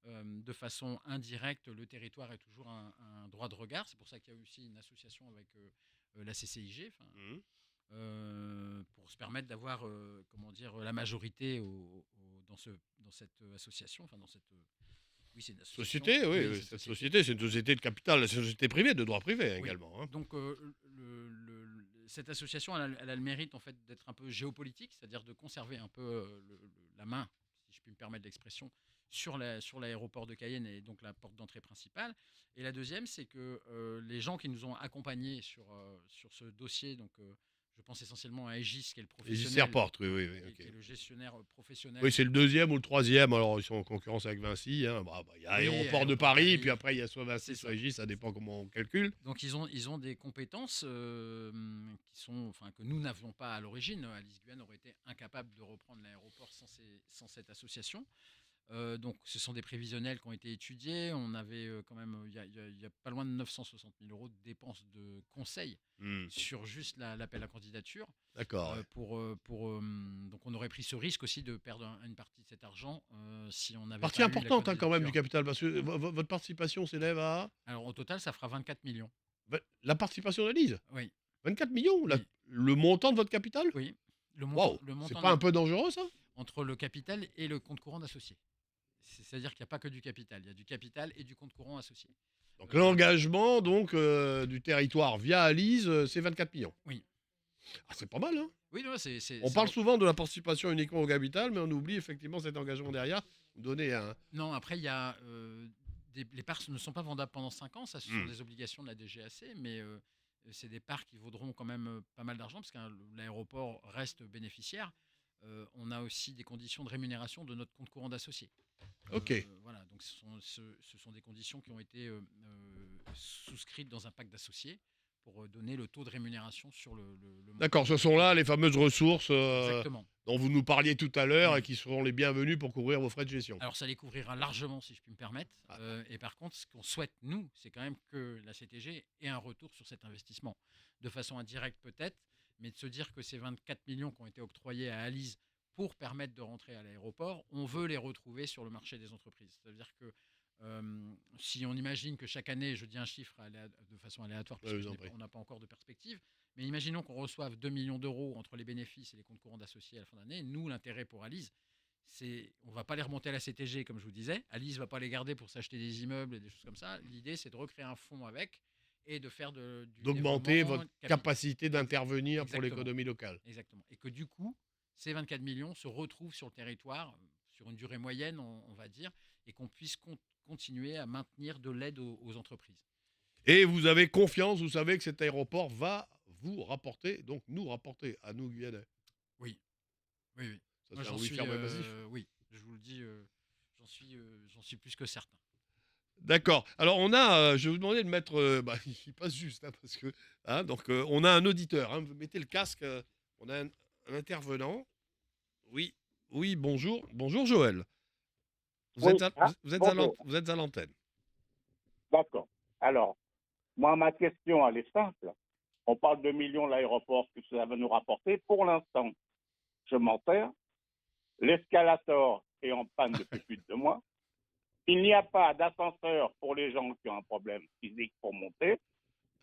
de façon indirecte, le territoire ait toujours un droit de regard. C'est pour ça qu'il y a aussi une association avec la CCIG, Mhm. pour se permettre d'avoir comment dire, la majorité dans cette association, enfin dans cette oui, c'est une association. Société, oui, Oui, oui, c'est une cette société. société, c'est une société de capital, c'est une société privée, de droit privé hein, Oui. également. Hein. Donc, cette association, elle a le mérite en fait d'être un peu géopolitique, c'est-à-dire de conserver un peu la main, si je puis me permettre l'expression, sur l'aéroport de Cayenne et donc la porte d'entrée principale. Et la deuxième, c'est que les gens qui nous ont accompagnés sur ce dossier, donc je pense essentiellement à Aegis, qui est le Aegis professionnel, Airport, oui, qui ok. est le gestionnaire professionnel. Oui, c'est le deuxième ou le troisième, alors ils sont en concurrence avec Vinci. Hein. Il y a Oui, Aéroport de Aéroport Paris, Paris, puis après il y a soit Vinci, c'est soit ça. Aegis, ça dépend comment on calcule. Donc ils ont des compétences que nous n'avions pas à l'origine. Alice Guyane aurait été incapable de reprendre l'aéroport sans cette association. Donc ce sont des prévisionnels qui ont été étudiés. On avait quand même, il y a pas loin de 960 000 euros de dépenses de conseil Hmm, sur juste l'appel à candidature. d'accord. Ouais. Donc on aurait pris ce risque aussi de perdre une partie de cet argent si on n'avait Partie pas eu la importante hein, quand même du candidature. capital, parce que votre participation s'élève à Alors au total, ça fera 24 millions. la participation d'Alice. Oui, 24 millions, oui, le montant de votre capital. oui. Le Waouh, montant, le c'est montant pas un peu dangereux ça? entre le capital et le compte courant d'associé. C'est-à-dire qu'il n'y a pas que du capital, il y a du capital et du compte courant associé. Donc l'engagement du territoire via Alice, c'est 24 millions. Oui. Ah, c'est pas mal, hein? Oui, non, On parle souvent de la participation uniquement au capital, mais on oublie effectivement cet engagement derrière. Donner un. Non, après, il y a les parts ne sont pas vendables pendant 5 ans, ça ce sont Mmh. des obligations de la DGAC, mais c'est des parts qui vaudront quand même pas mal d'argent, parce que l'aéroport reste bénéficiaire. On a aussi des conditions de rémunération de notre compte courant d'associé. OK. Voilà, donc ce sont des conditions qui ont été souscrites dans un pacte d'associés pour donner le taux de rémunération sur le montant D'accord, de ce sont là les fameuses ressources, exactement. dont vous nous parliez tout à l'heure et Oui. qui seront les bienvenues pour couvrir vos frais de gestion. Alors ça les couvrira largement, si je puis me permettre. Ah, Et par contre, ce qu'on souhaite, nous, c'est quand même que la CTG ait un retour sur cet investissement. De façon indirecte peut-être, mais de se dire que ces 24 millions qui ont été octroyés à Alise pour permettre de rentrer à l'aéroport, on veut les retrouver sur le marché des entreprises. C'est-à-dire que si on imagine que chaque année, je dis un chiffre de façon aléatoire, je vous puisqu'on en prie. n'a pas encore de perspective, mais imaginons qu'on reçoive 2 millions d'euros entre les bénéfices et les comptes courants d'associés à la fin d'année. Nous, l'intérêt pour Alise, on va pas les remonter à la CTG, comme je vous disais. Alice va pas les garder pour s'acheter des immeubles et des choses comme ça. L'idée, c'est de recréer un fonds avec et de faire du D'augmenter développement votre capacité d'intervenir pour Exactement. l'économie locale. Exactement. Et que du coup, ces 24 millions se retrouvent sur le territoire sur une durée moyenne, on va dire, et qu'on puisse continuer à maintenir de l'aide aux entreprises. Et vous avez confiance, vous savez que cet aéroport va vous rapporter, donc nous rapporter, à nous Guyanais. Oui, oui, oui. Ça, Moi, c'est un oui ferme et massif. oui, je vous le dis, j'en suis plus que certain. D'accord. Alors on a, je vais vous demander de mettre, bah, il passe juste, hein, parce que, hein, donc on a un auditeur, hein, vous mettez le casque, on a un intervenant. Oui, oui, bonjour, bonjour Joël. Oui, ah, bonjour. Vous êtes à l'antenne. D'accord. Alors, moi, ma question, elle est simple. On parle de millions l'aéroport que ça va nous rapporter. Pour l'instant, je m'en sers. L'escalator est en panne depuis plus de 2 mois. Il n'y a pas d'ascenseur pour les gens qui ont un problème physique pour monter.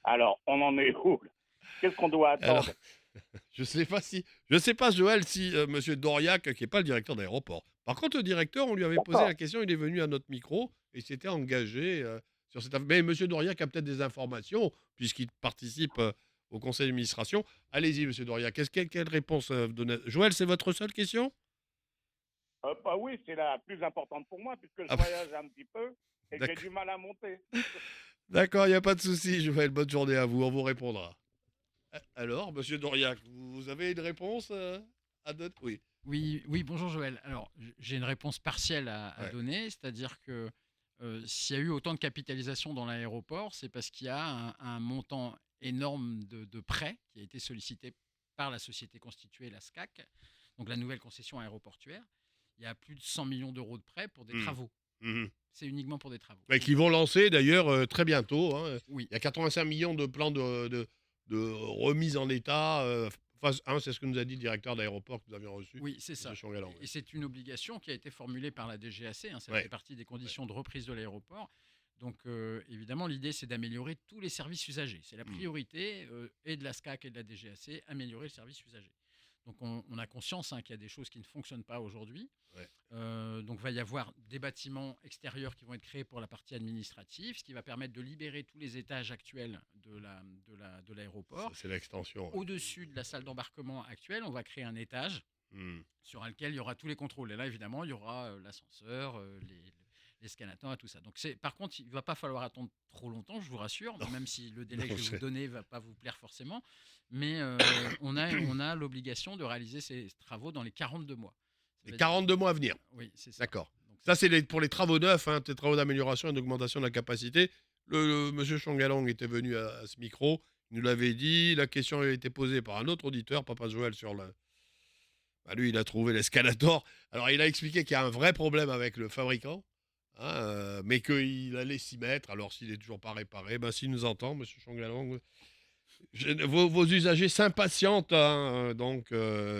Alors, on en est où là? Qu'est-ce qu'on doit Alors, attendre? je sais pas Joël si Monsieur Doriac, qui est pas le directeur d'aéroport. Par contre, le directeur, on lui avait posé la D'accord. question, il est venu à notre micro et il s'était engagé sur cette affaire. Mais Monsieur Doriac a peut-être des informations puisqu'il participe au conseil d'administration. Allez-y, Monsieur Doriac. Quelle réponse vous donnez? Joël, c'est votre seule question? Bah oui, c'est la plus importante pour moi puisque je Ah, voyage un petit peu et que j'ai d'accord, du mal à monter. d'accord, il n'y a pas de souci, Joël. Bonne journée à vous, on vous répondra. Alors, Monsieur Doriac, vous avez une réponse à donner? Oui. Oui, oui, bonjour Joël. Alors, j'ai une réponse partielle à Ouais. donner, c'est-à-dire que s'il y a eu autant de capitalisation dans l'aéroport, c'est parce qu'il y a un montant énorme de prêts qui a été sollicité par la société constituée, la SCAC, donc la nouvelle concession aéroportuaire. Il y a plus de 100 millions d'euros de prêts pour des Hmm. travaux. Mhm. C'est uniquement pour des travaux. Mais Donc, qui vont lancer d'ailleurs très bientôt, hein. oui, Il y a 85 millions de plans de remise en état. Phase 1, c'est ce que nous a dit le directeur d'aéroport que nous avions reçu, oui, c'est M. ça. Changalan. Et c'est une obligation qui a été formulée par la DGAC, hein, ça Ouais. fait partie des conditions de reprise de l'aéroport. Donc évidemment, l'idée, c'est d'améliorer tous les services usagers. C'est la Hmm. priorité et de la SCAC et de la DGAC, améliorer le service usager. Donc on a conscience qu'il y a des choses qui ne fonctionnent pas aujourd'hui. Ouais. Donc il va y avoir des bâtiments extérieurs qui vont être créés pour la partie administrative, ce qui va permettre de libérer tous les étages actuels de l'aéroport. Ça, c'est l'extension. Ouais. Au-dessus de la salle d'embarquement actuelle, on va créer un étage Hmm. sur lequel il y aura tous les contrôles. Et là, évidemment, il y aura l'ascenseur, les scanateurs et tout ça. Donc, par contre, il ne va pas falloir attendre trop longtemps, je vous rassure, Non. même si le délai Non, que je vais vous donner ne va pas vous plaire forcément. Mais on a l'obligation de réaliser ces travaux dans les 42 mois. Ça Les veut dire- 42 mois à venir. Oui, c'est ça. D'accord. Donc, Ça, c'est pour les travaux neufs, hein, les travaux d'amélioration et d'augmentation de la capacité. Monsieur Changalang était venu à ce micro, il nous l'avait dit. La question a été posée par un autre auditeur, Papa Joël, sur le. Bah, lui, il a trouvé l'escalator. Alors, il a expliqué qu'il y a un vrai problème avec le fabricant, hein, mais qu'il allait s'y mettre. Alors, s'il n'est toujours pas réparé, ben, s'il nous entend, Monsieur Changalang, vos usagers s'impatientent, hein, donc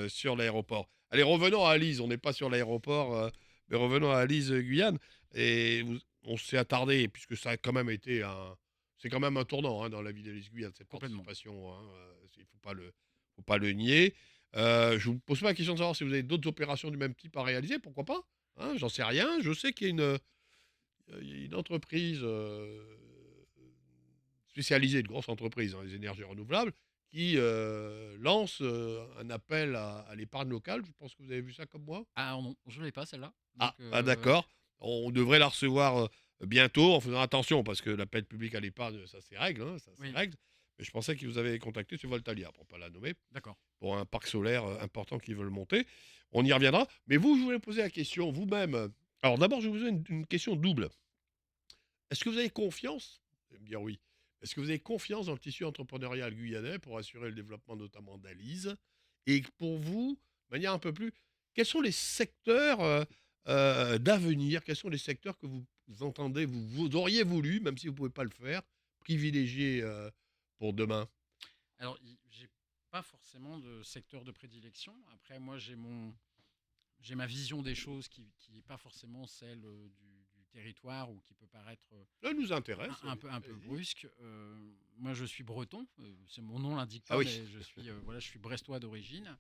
sur l'aéroport. Allez, revenons à Alise. On n'est pas sur l'aéroport, mais revenons à Alise, Guyane. Et on s'est attardé, puisque ça a quand même été c'est quand même un tournant, hein, dans la vie d'Alise Guyane, cette complètement. participation. Hein, il ne faut pas le nier. Je ne vous pose pas la question de savoir si vous avez d'autres opérations du même type à réaliser. Pourquoi pas, hein, j'en sais rien. Je sais qu'il y a une entreprise spécialisée, une grosse entreprise dans les énergies renouvelables, qui lance un appel à l'épargne locale. Je pense que vous avez vu ça comme moi. Ah non, je ne l'ai pas celle-là. Donc, D'accord. On devrait la recevoir bientôt, en faisant attention, parce que l'appel public à l'épargne, ça c'est règle, hein, ça c'est Oui, règle. Mais je pensais qu'ils vous avaient contacté sur Voltalia, pour ne pas la nommer, d'accord. pour un parc solaire important qu'ils veulent monter. On y reviendra. Mais vous, je voulais poser la question, vous-même. Alors d'abord, je vous poser une question double. Est-ce que vous avez confiance? Vous allez me dire oui. Est-ce que vous avez confiance dans le tissu entrepreneurial guyanais pour assurer le développement notamment d'Alise? Et pour vous, de manière un peu plus, quels sont les secteurs d'avenir? Quels sont les secteurs que vous entendez, vous auriez voulu, même si vous ne pouvez pas le faire, privilégier pour demain? Alors, j'ai pas forcément de secteur de prédilection. Après, moi, j'ai ma vision des choses qui n'est pas forcément celle du territoire ou qui peut paraître Ça nous intéresse. un peu Allez-y. brusque. Moi, je suis breton. Mon nom l'indique Ah pas, oui. mais voilà, je suis brestois d'origine.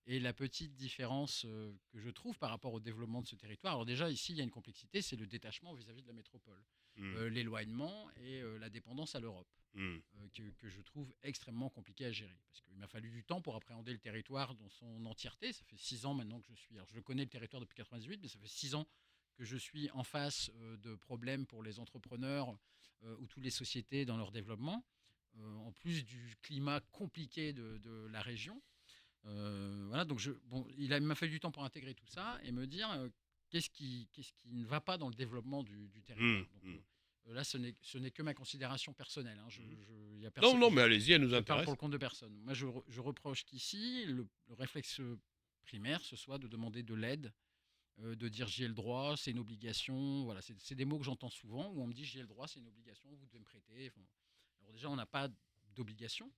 Et la petite différence que je trouve par rapport au développement de ce territoire, alors déjà ici, il y a une complexité, c'est le détachement vis-à-vis de la métropole, Hmm, l'éloignement et la dépendance à l'Europe. hmm, Que je trouve extrêmement compliqué à gérer. Parce qu'il m'a fallu du temps pour appréhender le territoire dans son entièreté. Ça fait 6 ans maintenant que je suis. Alors, je connais le territoire depuis 98, mais ça fait 6 ans que je suis en face de problèmes pour les entrepreneurs ou toutes les sociétés dans leur développement. En plus du climat compliqué de la région. Voilà, donc il m'a fallu du temps pour intégrer tout ça et me dire qu'est-ce qui ne va pas dans le développement du hmm, territoire. Donc, hmm, là, ce n'est que ma considération personnelle, hein. hmm. Y a Non, personne, non, mais allez-y, elle nous je parle pour intéresse. le compte de personne. Moi, je reproche qu'ici, le réflexe primaire, ce soit de demander de l'aide, de dire j'y ai le droit, c'est une obligation. Voilà, c'est des mots que j'entends souvent où on me dit j'y ai le droit, c'est une obligation, vous devez me prêter. Enfin, alors déjà, on n'a pas d'obligation.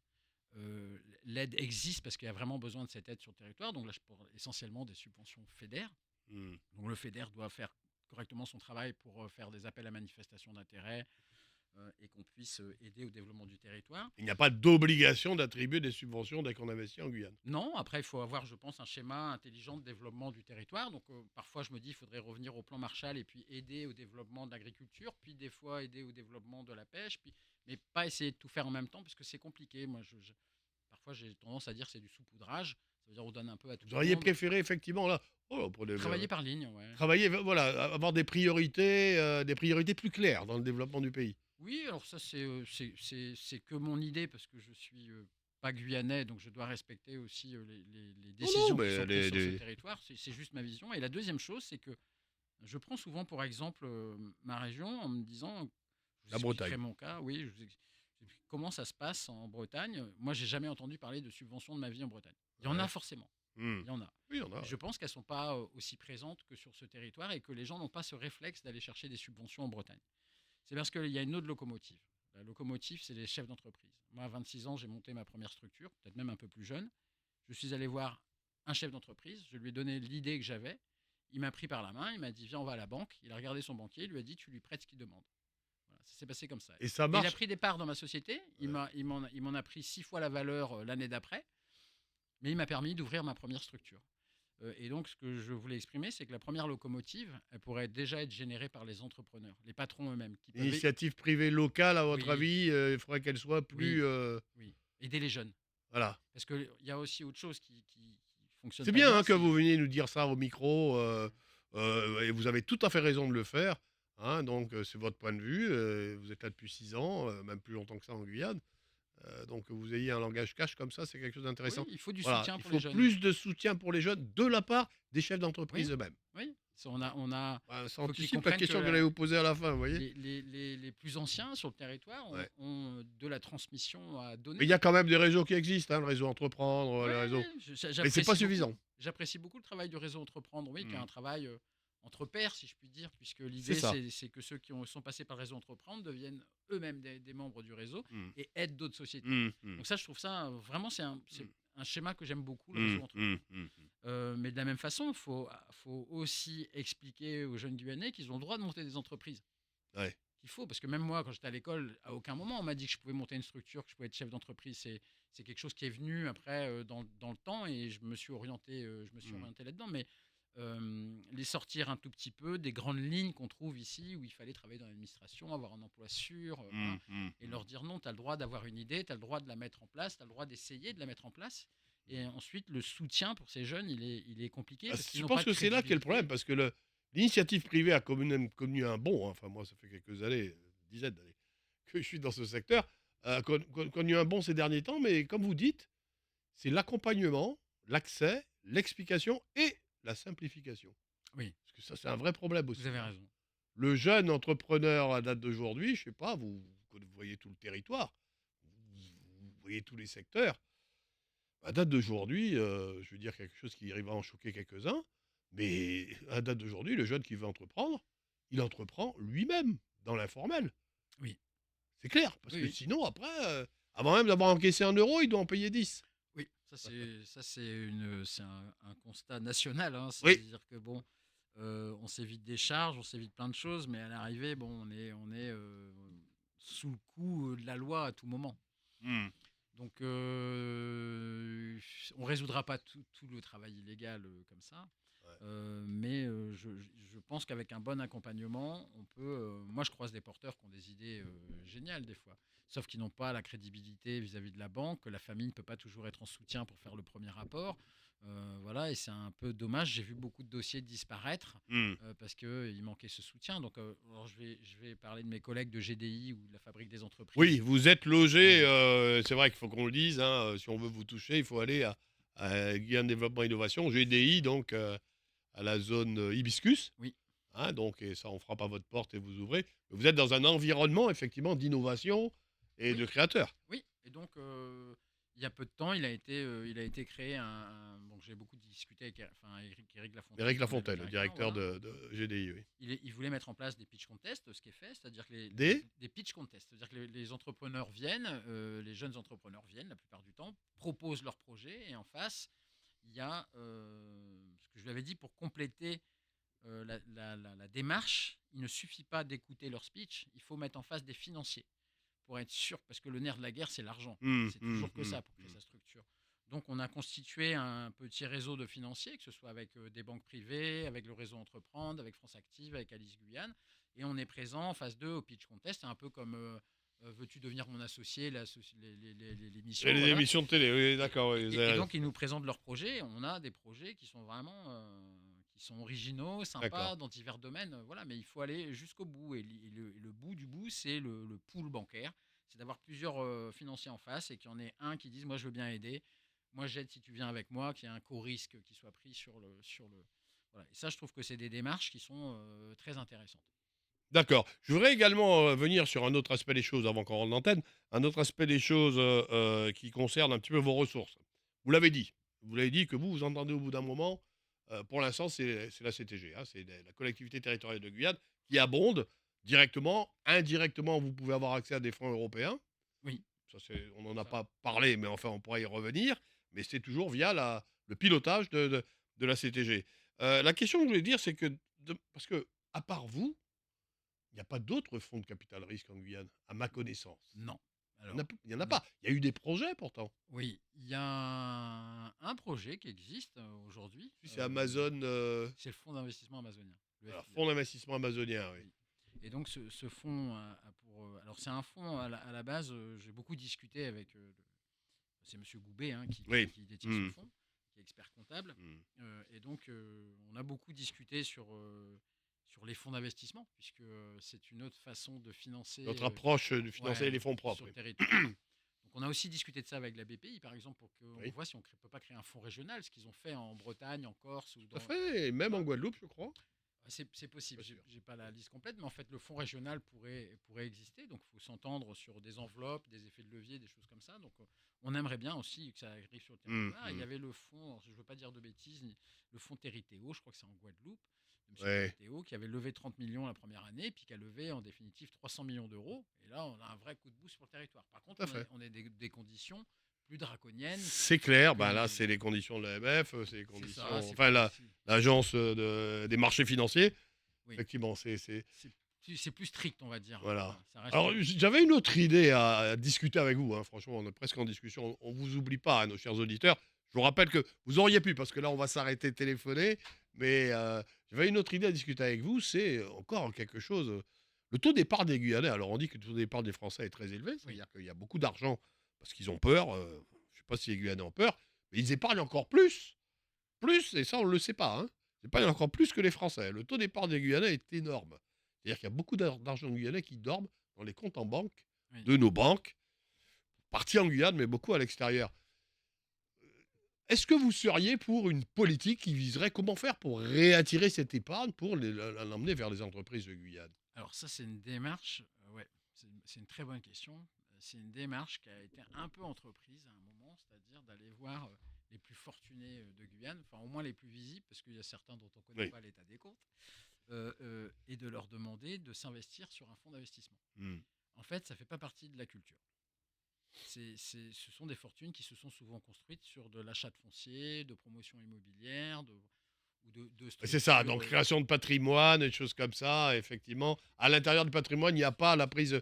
L'aide existe parce qu'il y a vraiment besoin de cette aide sur le territoire. Donc là, je parle essentiellement des subventions FEDER. Hmm. Donc le FEDER doit faire correctement son travail pour faire des appels à manifestation d'intérêt et qu'on puisse aider au développement du territoire. Il n'y a pas d'obligation d'attribuer des subventions dès qu'on investit en Guyane. Non, après, il faut avoir, je pense, un schéma intelligent de développement du territoire. Donc, parfois, je me dis, il faudrait revenir au plan Marshall et puis aider au développement de l'agriculture, puis des fois aider au développement de la pêche, mais pas essayer de tout faire en même temps, parce que c'est compliqué. Moi, parfois, j'ai tendance à dire que c'est du saupoudrage. Ça veut dire on donne un peu à tout Vous le auriez monde. préféré effectivement là, oh, Travailler par ligne, ouais. travailler, voilà, avoir des priorités plus claires dans le développement du pays. Oui, alors ça, c'est que mon idée, parce que je suis pas guyanais, donc je dois respecter aussi les Non, non, décisions qui mais sont prises sur ce territoire. C'est juste ma vision. Et la deuxième chose, c'est que je prends souvent pour exemple ma région en me disant, je vous la expliquerai Bretagne. mon cas, oui, j'explique comment ça se passe en Bretagne. Moi, j'ai jamais entendu parler de subventions de ma vie en Bretagne. Il y en a Ouais. forcément, Hmm. il y en a. Oui, il y en a. Je Ouais. pense qu'elles ne sont pas aussi présentes que sur ce territoire et que les gens n'ont pas ce réflexe d'aller chercher des subventions en Bretagne. C'est parce qu'il y a une autre locomotive. La locomotive, c'est les chefs d'entreprise. Moi, à 26 ans, j'ai monté ma première structure, peut-être même un peu plus jeune. Je suis allé voir un chef d'entreprise, je lui ai donné l'idée que j'avais. Il m'a pris par la main, il m'a dit viens, on va à la banque. Il a regardé son banquier, il lui a dit tu lui prêtes ce qu'il demande. Voilà, ça s'est passé comme ça. Et ça Et il a marche. pris des parts dans ma société, Ouais. il m'en a pris 6 fois la valeur l'année d'après, mais il m'a permis d'ouvrir ma première structure. Et donc, ce que je voulais exprimer, c'est que la première locomotive, elle pourrait déjà être générée par les entrepreneurs, les patrons eux-mêmes, qui peuvent. L'initiative privée locale, à votre Oui, avis, il faudrait qu'elle soit oui, plus, oui. Aider les jeunes. voilà. Parce qu'il y a aussi autre chose qui fonctionne C'est pas bien bien. hein, que vous veniez nous dire ça au micro, et vous avez tout à fait raison de le faire. Hein, donc c'est votre point de vue. Vous êtes là depuis 6 ans, même plus longtemps que ça en Guyane. Donc que vous ayez un langage cash comme ça, c'est quelque chose Oui, d'intéressant. il faut du Voilà, soutien il pour les faut jeunes. plus de soutien pour les jeunes de la part des chefs d'entreprise Oui, eux-mêmes. oui. On a, Bah, ça faut qu'ils anticipe la comprennent que question que j'allais vous poser à la fin, vous voyez. les plus anciens sur le territoire Ouais. ont de la transmission à Mais il donner. y a quand même des réseaux qui existent, hein, le réseau Entreprendre, Oui, le réseau. Mais c'est pas j'apprécie beaucoup. suffisant. J'apprécie beaucoup le travail du réseau Entreprendre, oui, qui est Hmm. un travail entre pairs, si je puis dire, puisque C'est l'idée, ça. c'est que ceux qui sont passés par le réseau Entreprendre deviennent eux-mêmes des membres du réseau Hmm. et aident d'autres sociétés. Hmm, hmm, Donc ça, je trouve ça vraiment, c'est hmm, un schéma que j'aime beaucoup, le hmm, réseau hmm, Entreprendre. hmm, Mais de la même façon, faut aussi expliquer aux jeunes Guyanais qu'ils ont le droit de monter des entreprises. ouais. Il faut, parce que même moi, quand j'étais à l'école, à aucun moment on m'a dit que je pouvais monter une structure, que je pouvais être chef d'entreprise. C'est quelque chose qui est venu après dans le temps et je me suis Hmm, orienté là-dedans. Mais les sortir un tout petit peu des grandes lignes qu'on trouve ici où il fallait travailler dans l'administration, avoir un emploi sûr, hmm, voilà, hmm, et hmm. leur dire non, tu as le droit d'avoir une idée, tu as le droit de la mettre en place, tu as le droit d'essayer de la mettre en place. Et ensuite, le soutien pour ces jeunes, il est compliqué Ah, parce qu'ils je n'ont pense pas de que c'est là qu'est le problème, crédibilité. parce que L'initiative privée a connu un bond, hein. Enfin moi ça fait quelques années, dizaines d'années, que je suis dans ce secteur, connu un bond ces derniers temps, mais comme vous dites, c'est l'accompagnement, l'accès, l'explication et la simplification. Oui, Parce que ça, c'est un vrai problème vous aussi, avez hein. raison. Le jeune entrepreneur à date d'aujourd'hui, je sais pas, vous voyez tout le territoire, vous voyez tous les secteurs. À date d'aujourd'hui, je veux dire quelque chose qui arrive à en choquer quelques-uns, mais à date d'aujourd'hui, le jeune qui veut entreprendre, il entreprend lui-même, dans l'informel. Oui, C'est clair, parce oui, que oui. sinon, après, avant même d'avoir encaissé 1 euro, il doit en payer 10. Oui, ça c'est un constat national, hein. Oui. C'est-à-dire que bon, on s'évite des charges, on s'évite plein de choses, mais à l'arrivée, bon, on est sous le coup de la loi à tout moment. Hmm. Donc, on résoudra pas tout le travail illégal comme ça. Ouais. Mais je pense qu'avec un bon accompagnement, on peut. Moi, je croise des porteurs qui ont des idées géniales des fois, sauf qu'ils n'ont pas la crédibilité vis-à-vis de la banque, que la famille ne peut pas toujours être en soutien pour faire le premier rapport. Voilà, et c'est un peu dommage. J'ai vu beaucoup de dossiers disparaître Hmm. parce qu'il manquait ce soutien. Donc, alors je vais parler de mes collègues de GDI ou de la Fabrique des Oui, entreprises. vous êtes logé, c'est vrai qu'il faut qu'on le dise, hein, si on veut vous toucher, il faut aller à Guyane Développement Innovation, GDI, donc à la zone Hibiscus. Oui. Hein, donc, et ça, on frappe à votre porte et vous ouvrez. Vous êtes dans un environnement, effectivement, d'innovation et Oui. de créateurs. Oui, et donc il y a peu de temps, il a été créé bon, j'ai beaucoup discuté avec Éric Lafontaine, Éric qui en est le Lafontaine, le directeur voilà. de GDI, oui. Il voulait mettre en place des pitch contests, ce qui est fait, c'est-à-dire que Des des pitch contests, c'est-à-dire que les entrepreneurs viennent, les jeunes entrepreneurs viennent la plupart du temps, proposent leur projet, et en face, il y a ce que je lui avais dit pour compléter la démarche. Il ne suffit pas d'écouter leur speech, il faut mettre en face des financiers pour être sûr, parce que le nerf de la guerre, c'est l'argent. C'est toujours que ça pour créer sa structure. Donc, on a constitué un petit réseau de financiers, que ce soit avec des banques privées, avec le réseau Entreprendre, avec France Active, avec Alice Guyane. Et on est présent en phase 2 au pitch contest. C'est un peu comme Veux-tu devenir mon associé, l'émission. Et les Voilà. émissions de télé, oui, d'accord. Oui, Et donc, ils nous présentent leurs projets. On a des projets qui sont vraiment qui sont originaux, sympas, d'accord. dans divers domaines. Voilà, mais il faut aller jusqu'au bout. Et le bout du bout, c'est le pool bancaire. C'est d'avoir plusieurs financiers en face et qu'il y en ait un qui dise moi, je veux bien aider. Moi, j'aide si tu viens avec moi, qu'il y ait un co-risque qui soit pris sur le. Voilà. Et ça, je trouve que c'est des démarches qui sont très intéressantes. D'accord. Je voudrais également venir sur un autre aspect des choses avant qu'on rentre l'antenne, un autre aspect des choses qui concerne un petit peu vos ressources. Vous l'avez dit. Vous l'avez dit que vous entendez au bout d'un moment, pour l'instant, c'est la CTG, hein, c'est la collectivité territoriale de Guyane qui abonde directement. Indirectement, vous pouvez avoir accès à des fonds européens. Oui, Ça, on n'en a ça. pas parlé, mais enfin, on pourra y revenir. Mais c'est toujours via le pilotage de la CTG. La question que je voulais dire, c'est que, parce que, à part vous, il n'y a pas d'autres fonds de capital risque en Guyane, à ma connaissance. Non. Il n'y en, Alors, en a non. pas. Il y a eu des projets pourtant. Oui, il y a un projet qui existe aujourd'hui. Si c'est Amazon, C'est le fonds d'investissement amazonien, le alors, FIA. fonds d'investissement amazonien, oui. Oui. Et donc ce fonds a pour... alors c'est un fonds à la base, j'ai beaucoup discuté avec... c'est Monsieur Goubet, hein, qui, Oui. qui- qui détient ce Hmm. fonds, qui est expert comptable. Hmm. Et donc on a beaucoup discuté sur les fonds d'investissement, puisque c'est une autre façon de financer, Notre approche de financer ouais, les fonds propres. sur le Oui. territoire. Donc on a aussi discuté de ça avec la BPI, par exemple, pour qu'on Oui. voit si on ne peut pas créer un fonds régional, ce qu'ils ont fait en Bretagne, en Corse ou Tout à dans... fait. Et même en Voilà. Guadeloupe, je crois. C'est possible, Pas j'ai sûr. j'ai pas la liste complète, mais en fait le fonds régional pourrait exister, donc il faut s'entendre sur des enveloppes, des effets de levier, des choses comme ça. Donc on aimerait bien aussi que ça arrive sur le Hmm. territoire. Il y Hmm. avait le fonds, alors, je ne veux pas dire de bêtises, le fonds Territéo, je crois que c'est en Guadeloupe, de M. Ouais. Territéo, qui avait levé 30 millions la première année, puis qui a levé en définitive 300 millions d'euros. Et là, on a un vrai coup de boost pour le territoire. Par contre, Tout à fait. on a des conditions plus draconiennes. C'est clair. Ben là, que- c'est les conditions de l'AMF, c'est les C'est conditions. ça, c'est Enfin, pas- c'est- l'agence des marchés financiers. oui. Effectivement, C'est plus strict, on va dire. voilà. Ça reste... Alors, j'avais une autre idée à discuter avec vous, hein. Franchement, on est presque en discussion. On vous oublie pas, hein, nos chers auditeurs. Je vous rappelle que vous auriez pu, parce que là, on va s'arrêter de téléphoner. Mais j'avais une autre idée à discuter avec vous. C'est encore quelque chose. Le taux d'épargne des Guyanais. Alors, on dit que le taux d'épargne des Français est très élevé. C'est-à-dire qu'il y a beaucoup d'argent parce qu'ils ont peur. Je ne sais pas si les Guyanais ont peur, mais ils épargnent encore plus. Plus, et ça, on ne le sait pas, hein. épargnent encore plus que les Français. Le taux d'épargne des Guyanais est énorme. C'est-à-dire qu'il y a beaucoup d'argent guyanais qui dorment dans les comptes en banque Oui. de nos banques, partis en Guyane, mais beaucoup à l'extérieur. Est-ce que vous seriez pour une politique qui viserait comment faire pour réattirer cette épargne pour l'emmener vers les entreprises de Guyane? Alors ça, c'est une démarche, ouais, c'est une très bonne question. C'est une démarche qui a été un peu entreprise à un moment, c'est-à-dire d'aller voir les plus fortunés de Guyane, enfin au moins les plus visibles, parce qu'il y a certains dont on ne connaît Oui. pas l'état des comptes, et de leur demander de s'investir sur un fonds d'investissement. Hmm. En fait, ça ne fait pas partie de la culture. Ce sont des fortunes qui se sont souvent construites sur de l'achat de foncier, de promotion immobilière, ou de C'est ça, structures. donc création de patrimoine et des choses comme ça, effectivement. À l'intérieur du patrimoine, il n'y a pas la prise.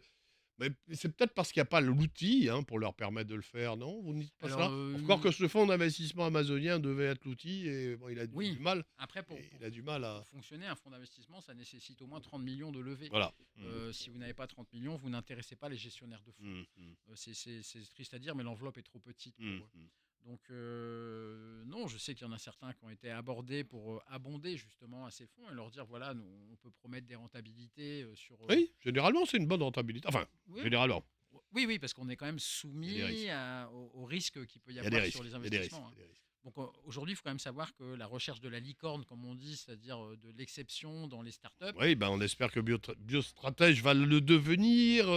Mais c'est peut-être parce qu'il n'y a pas l'outil pour leur permettre de le faire, non? Vous ne dites pas Alors, cela? Encore que ce fonds d'investissement amazonien devait être l'outil et bon, il a oui, du mal. après, Il a du mal pour à. fonctionner, un fonds d'investissement, ça nécessite au moins 30 millions de levée. Voilà. Si vous n'avez pas 30 millions, vous n'intéressez pas les gestionnaires de fonds. C'est triste à dire, mais l'enveloppe est trop petite pour eux. Donc, non, je sais qu'il y en a certains qui ont été abordés pour abonder justement à ces fonds et leur dire voilà, nous, on peut promettre des rentabilités sur. Oui, généralement, c'est une bonne rentabilité. Enfin, Oui, généralement. oui, parce qu'on est quand même Il y a soumis des risques. au risque qu'il peut y Il y a des avoir risques. sur les Il y a des risques. investissements. Il y a des risques. Donc aujourd'hui, il faut quand même savoir que la recherche de la licorne, comme on dit, c'est-à-dire de l'exception dans les startups. Oui, ben on espère que Biostratège va le devenir,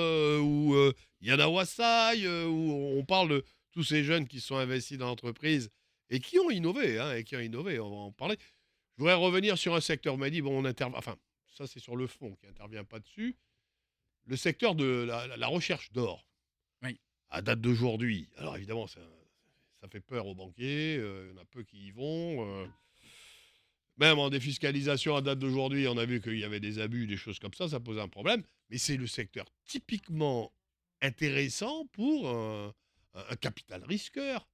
ou Yana Wasai, où on parle de tous ces jeunes qui sont investis dans l'entreprise et qui ont innové, on va en parler. Je voudrais revenir sur un secteur, on m'a dit, bon, on intervient, enfin, ça c'est sur le fond, qui n'intervient pas dessus, le secteur de la recherche d'or, Oui. à date d'aujourd'hui. Alors évidemment, ça fait peur aux banquiers, il y en a peu qui y vont. Même en défiscalisation à date d'aujourd'hui, on a vu qu'il y avait des abus, des choses comme ça posait un problème. Mais c'est le secteur typiquement intéressant pour un capital risqueur.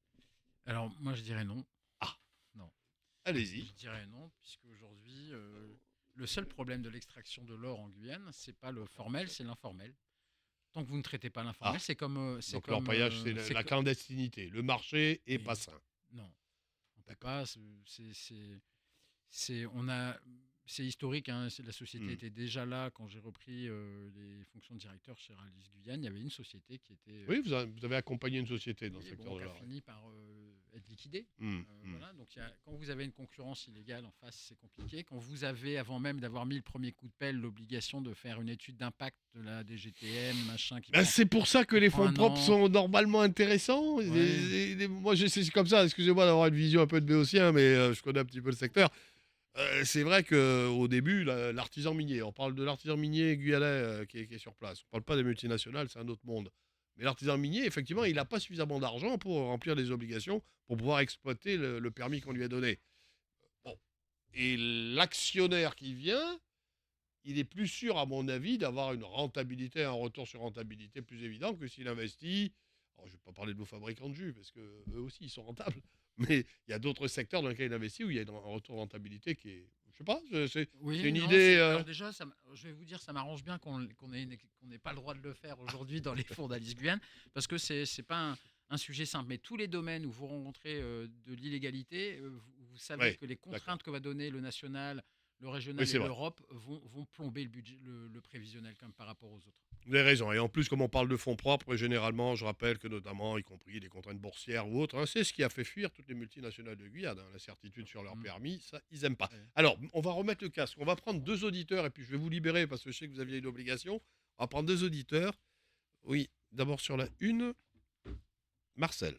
Alors moi, je dirais non. Ah, Non. allez-y. Je dirais non, puisque aujourd'hui, le seul problème de l'extraction de l'or en Guyane, c'est pas le formel, c'est l'informel. Tant que vous ne traitez pas l'informel, Ah, c'est comme. Donc l'orpaillage, c'est la clandestinité. Le marché est Oui. pas sain. Non, on peut pas. C'est historique. Hein, la société était déjà là quand j'ai repris les fonctions de directeur chez Rallye Guyane. Il y avait une société qui était. Oui, vous avez accompagné une société dans Oui, ce bon, secteur de qui a l'or. fini par être liquidée. Hum, Voilà, donc quand vous avez une concurrence illégale en face, c'est compliqué. Quand vous avez, avant même d'avoir mis le premier coup de pelle, l'obligation de faire une étude d'impact de la DGTM, machin, qui Ben, prend- c'est pour ça que les prend fonds un propres an. sont normalement intéressants. Ouais. Moi, c'est comme ça. Excusez-moi d'avoir une vision un peu de béotien, mais je connais un petit peu le secteur. C'est vrai qu'au début, l'artisan minier, on parle de l'artisan minier guyanais qui est sur place. On ne parle pas des multinationales, c'est un autre monde. Mais l'artisan minier, effectivement, il n'a pas suffisamment d'argent pour remplir les obligations, pour pouvoir exploiter le permis qu'on lui a donné. Bon. Et l'actionnaire qui vient, il est plus sûr, à mon avis, d'avoir une rentabilité, un retour sur rentabilité plus évident que s'il investit. Alors, je ne vais pas parler de nos fabricants de jus, parce qu'eux aussi, ils sont rentables. Mais il y a d'autres secteurs dans lesquels il investit où il y a un retour de rentabilité qui est. Je sais pas, c'est Oui, une non, idée. alors déjà, je vais vous dire, ça m'arrange bien qu'on n'ait pas le droit de le faire aujourd'hui dans les fonds d'Alice Guyane, parce que c'est pas un sujet simple. Mais tous les domaines où vous rencontrez de l'illégalité, vous savez Ouais, que les contraintes que va donner le national, le Oui, régional c'est et vrai. l'Europe vont plomber le budget, le prévisionnel comme par rapport aux autres. Vous avez raison. Et en plus, comme on parle de fonds propres, généralement, je rappelle que notamment, y compris des contraintes boursières ou autres, c'est ce qui a fait fuir toutes les multinationales de Guyane, la certitude sur leur permis, ça, ils n'aiment pas. Ouais. Alors, on va remettre le casque. On va prendre 2 auditeurs et puis je vais vous libérer parce que je sais que vous aviez une obligation. On va prendre 2 auditeurs. Oui, d'abord sur la une, Marcel.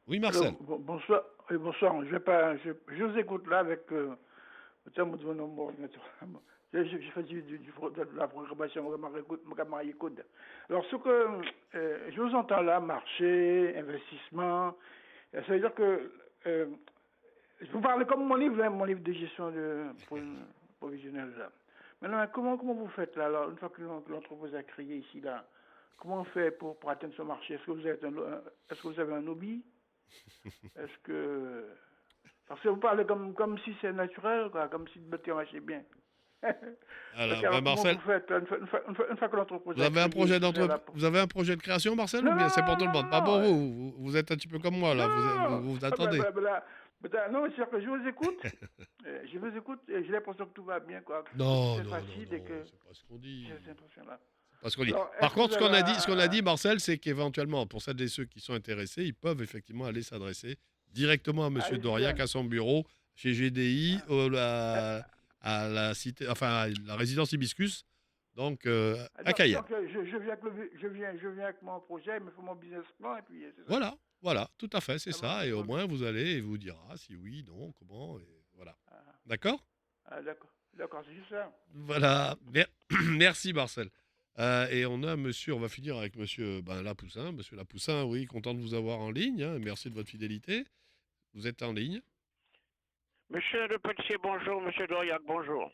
Oui, Marcel. Alors, bonsoir. Oui, bonsoir. Je vous écoute là avec mon ordinateur. Je fais de la programmation, je écoute. Alors, ce que je vous entends là, marché, investissement, ça veut dire que vous parlez comme mon livre de gestion provisionnelle là. Maintenant, comment vous faites là, alors, une fois que l'entreprise a créé ici là, comment on fait pour atteindre ce marché? Est-ce que vous avez un hobby? Est-ce que... Parce que vous parlez comme si c'est naturel, quoi, comme si le terrain marchait bien. Alors, Alors, comment Marcel, vous faites une fois que l'entreprise vous a avez un créé, projet tout ça, là, vous avez un projet de création, Marcel, ou Non, bien non, c'est pour non, tout le non, monde? Pas non, pour non. vous êtes un petit peu comme moi, là. Non, Vous non, attendez. non, c'est-à-dire que je vous écoute. je vous écoute et j'ai l'impression que tout va bien, quoi. Que Non, tout est non, non, facile et non, que c'est pas ce qu'on dit. j'ai cette impression-là. C'est pas ce qu'on dit. Alors, Par est-ce que contre, vous avez ce qu'on a dit, Marcel, c'est qu'éventuellement, pour celles et ceux qui sont intéressés, ils peuvent effectivement aller s'adresser directement à Monsieur les Doriac jeunes, à son bureau chez GDI, euh, à la cité, enfin, à la résidence Hibiscus, donc à Cayenne. donc, je viens avec mon projet, il me faut mon business plan et puis c'est ça. Voilà, voilà, tout à fait, c'est Ah bon, ça. Et au d'accord. moins, vous allez et vous dira si oui, non, comment, et voilà. Ah, D'accord? d'accord, d'accord, c'est juste ça. Voilà. Merci, Marcel. Et on a monsieur, on va finir avec monsieur Lapoussin. Monsieur Lapoussin, oui, content de vous avoir en ligne, hein. Merci de votre fidélité. Vous êtes en ligne. Monsieur Le Pelletier, bonjour. Monsieur Doriac, bonjour.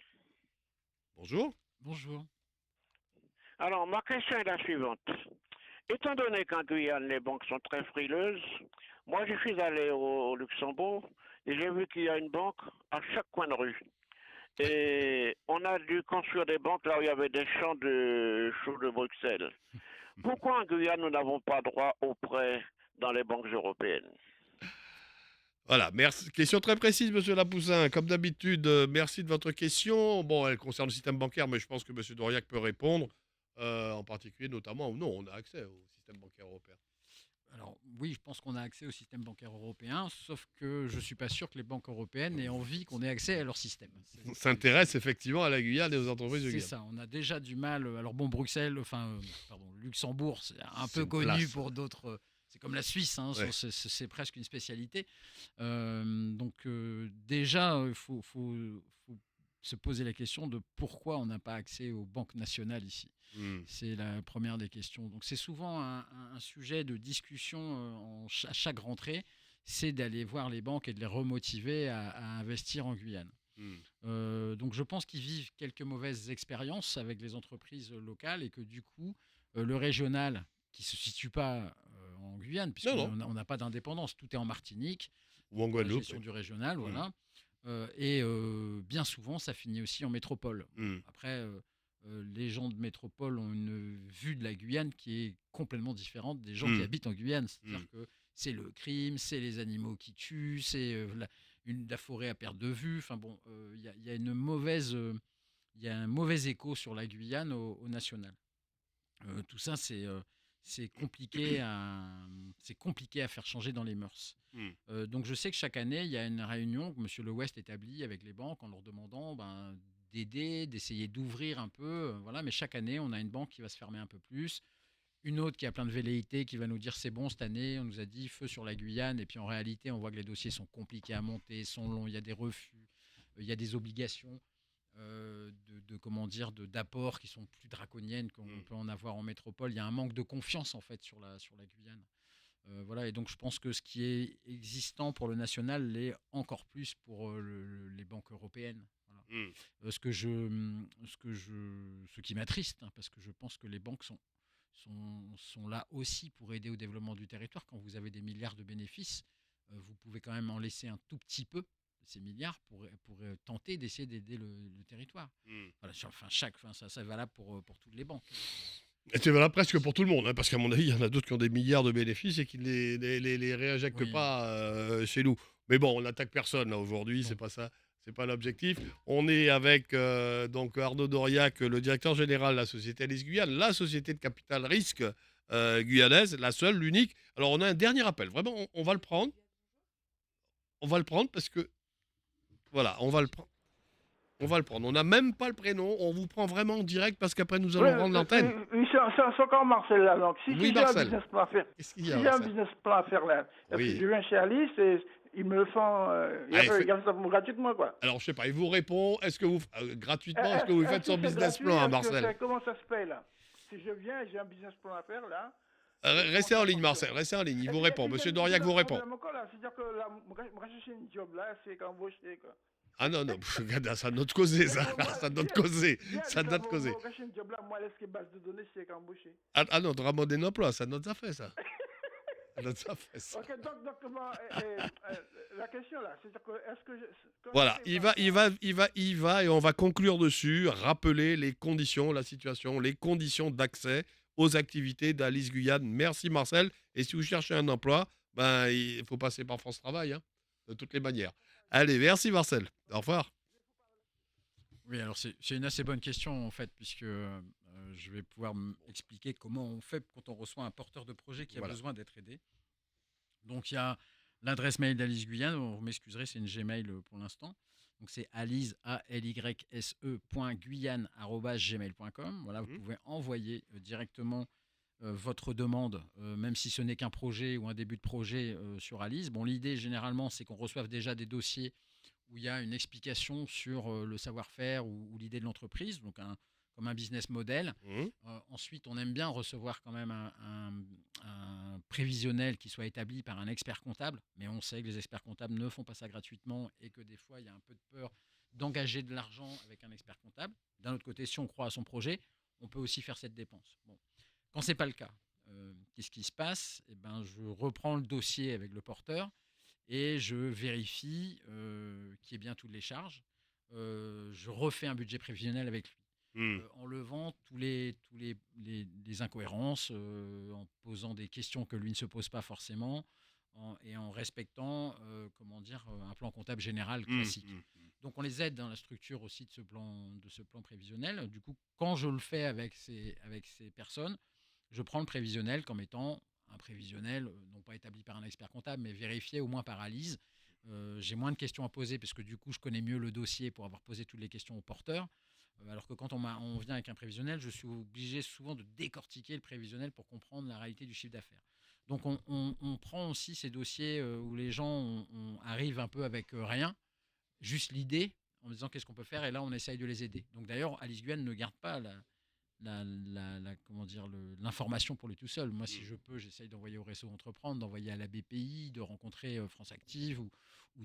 Bonjour. Bonjour. Alors, ma question est la suivante. Étant donné qu'en Guyane, les banques sont très frileuses, moi, je suis allé au Luxembourg et j'ai vu qu'il y a une banque à chaque coin de rue. Et on a dû construire des banques là où il y avait des champs de choux de Bruxelles. Pourquoi en Guyane, nous n'avons pas droit aux prêts dans les banques européennes? Voilà, merci. Question très précise, monsieur Lapoussin. Comme d'habitude, merci de votre question. Bon, elle concerne le système bancaire, mais je pense que monsieur Doriac peut répondre, en particulier, notamment, ou non, on a accès au système bancaire européen. Alors oui, je pense qu'on a accès au système bancaire européen, sauf que je ne suis pas sûr que les banques européennes aient envie qu'on ait accès à leur système. On s'intéresse effectivement à la Guyane et aux entreprises de C'est Guyane. ça, on a déjà du mal. Alors bon, Bruxelles, pardon, Luxembourg, c'est un C'est peu une connu place. pour d'autres. C'est comme la Suisse, hein, Ouais. c'est presque une spécialité. Déjà, il faut se poser la question de pourquoi on n'a pas accès aux banques nationales ici. Hmm. C'est la première des questions. Donc c'est souvent un sujet de discussion à chaque rentrée, c'est d'aller voir les banques et de les remotiver à investir en Guyane. Hmm. Donc je pense qu'ils vivent quelques mauvaises expériences avec les entreprises locales et que du coup, le régional, qui ne se situe pas en Guyane, Non, non. puisqu'on n'a pas d'indépendance, tout est en Martinique, Ou en pour la Guadeloupe. gestion Oui. du régional, Mm. voilà. Bien souvent, ça finit aussi en métropole. Hmm. Après, les gens de métropole ont une vue de la Guyane qui est complètement différente des gens qui Mm. habitent en Guyane. C'est-à-dire Mm. que c'est le crime, c'est les animaux qui tuent, c'est la forêt à perte de vue. Enfin bon, il y a il y a un mauvais écho sur la Guyane au national. Tout ça, c'est compliqué à faire changer dans les mœurs. Mm. Donc je sais que chaque année, il y a une réunion que M. Le West établit avec les banques en leur demandant d'aider, d'essayer d'ouvrir un peu. Voilà. Mais chaque année, on a une banque qui va se fermer un peu plus, une autre qui a plein de velléités, qui va nous dire c'est bon, cette année, on nous a dit feu sur la Guyane. Et puis en réalité, on voit que les dossiers sont compliqués à monter, sont longs, il y a des refus, il y a des obligations d'apports qui sont plus draconiennes qu'on peut en avoir en métropole. Il y a un manque de confiance en fait sur la Guyane. Voilà, et donc je pense que ce qui est existant pour le national l'est encore plus pour les banques européennes. Voilà. Mm. Ce qui m'attriste, hein, parce que je pense que les banques sont là aussi pour aider au développement du territoire. Quand vous avez des milliards de bénéfices, vous pouvez quand même en laisser un tout petit peu de ces milliards pour tenter d'essayer d'aider le territoire. Mm. Voilà, ça est valable pour toutes les banques. Et c'est valable presque pour tout le monde, hein, parce qu'à mon avis, il y en a d'autres qui ont des milliards de bénéfices et qui ne les réinjectent Oui. pas chez nous. Mais bon, on n'attaque personne là aujourd'hui, Non. c'est pas ça, c'est pas l'objectif. On est avec donc Arnaud Doriac, le directeur général de la société Alice Guyane, la société de capital risque guyanaise, la seule, l'unique. Alors on a un dernier appel, vraiment, on va le prendre. On va le prendre parce que, voilà, on va le prendre. On va le prendre. On n'a même pas le prénom. On vous prend vraiment en direct parce qu'après nous allons rendre l'antenne. C'est encore Marcel là. Donc, si Oui, j'ai un Marcel. business plan à faire, Qu'est-ce qu'il y si a, j'ai un Marcel business plan à faire là, et Oui. puis je viens chez Alice et ils me le font, Allez, ils font ça gratuitement quoi. Alors, je sais pas, il vous répond, est-ce que vous, gratuitement, est-ce que vous faites son c'est business gratuit, plan à est-ce que Marcel comment ça se paye là? Si je viens, j'ai un business plan à faire là. Restez en ligne, Marcel, restez en ligne, il vous répond. Monsieur Doriac vous répond. C'est-à-dire que là, moi, je suis une job là, c'est qu'embauché quoi. Ah non, non, regarde, ça a notre causé, ça. Ça a notre causé. Ça a notre causé. Moi, je suis une job là, moi, laisse que base de données, c'est qu'embauché. Ah non, Ramon des emploi, ça notre affaire, ça. Notre affaire, ça. Ok, donc, la question là, c'est-à-dire que, est-ce que... Voilà, il va, et on va conclure dessus, rappeler les conditions, la situation, les conditions d'accès aux activités d'Alice Guyane. Merci Marcel. Et si vous cherchez un emploi, il faut passer par France Travail, hein, de toutes les manières. Allez, merci Marcel. Au revoir. Oui, alors c'est une assez bonne question en fait, puisque je vais pouvoir expliquer comment on fait quand on reçoit un porteur de projet qui a Voilà. besoin d'être aidé. Donc il y a l'adresse mail d'Alice Guyane, vous m'excuserez, c'est une Gmail pour l'instant. Donc c'est alice, guyane@gmail.com. Voilà, vous Mhm. pouvez envoyer directement votre demande, même si ce n'est qu'un projet ou un début de projet sur Alice. Bon, l'idée généralement, c'est qu'on reçoive déjà des dossiers où il y a une explication sur le savoir-faire ou l'idée de l'entreprise, donc comme un business model. Mhm. Ensuite, on aime bien recevoir quand même un prévisionnel qui soit établi par un expert comptable, mais on sait que les experts comptables ne font pas ça gratuitement et que des fois, il y a un peu de peur d'engager de l'argent avec un expert comptable. D'un autre côté, si on croit à son projet, on peut aussi faire cette dépense. Bon. Quand ce n'est pas le cas, qu'est-ce qui se passe? Eh ben, je reprends le dossier avec le porteur et je vérifie qu'il y ait bien toutes les charges. Je refais un budget prévisionnel avec lui, Mhm. en levant les incohérences, en posant des questions que lui ne se pose pas forcément, et en respectant comment dire, un plan comptable général Mhm. classique. Mhm. Donc on les aide dans la structure aussi de ce plan prévisionnel. Du coup, quand je le fais avec ces personnes, je prends le prévisionnel comme étant un prévisionnel, non pas établi par un expert comptable, mais vérifié au moins par Alice. J'ai moins de questions à poser parce que du coup, je connais mieux le dossier pour avoir posé toutes les questions au porteur. Alors que quand on vient avec un prévisionnel, je suis obligé souvent de décortiquer le prévisionnel pour comprendre la réalité du chiffre d'affaires. Donc on prend aussi ces dossiers où les gens arrivent un peu avec rien, juste l'idée, en me disant qu'est-ce qu'on peut faire, et là on essaye de les aider. Donc d'ailleurs, Alice Guyane ne garde pas comment dire, l'information pour lui tout seul. Moi, si Mhm. je peux, j'essaye d'envoyer au réseau Entreprendre, d'envoyer à la BPI, de rencontrer France Active ou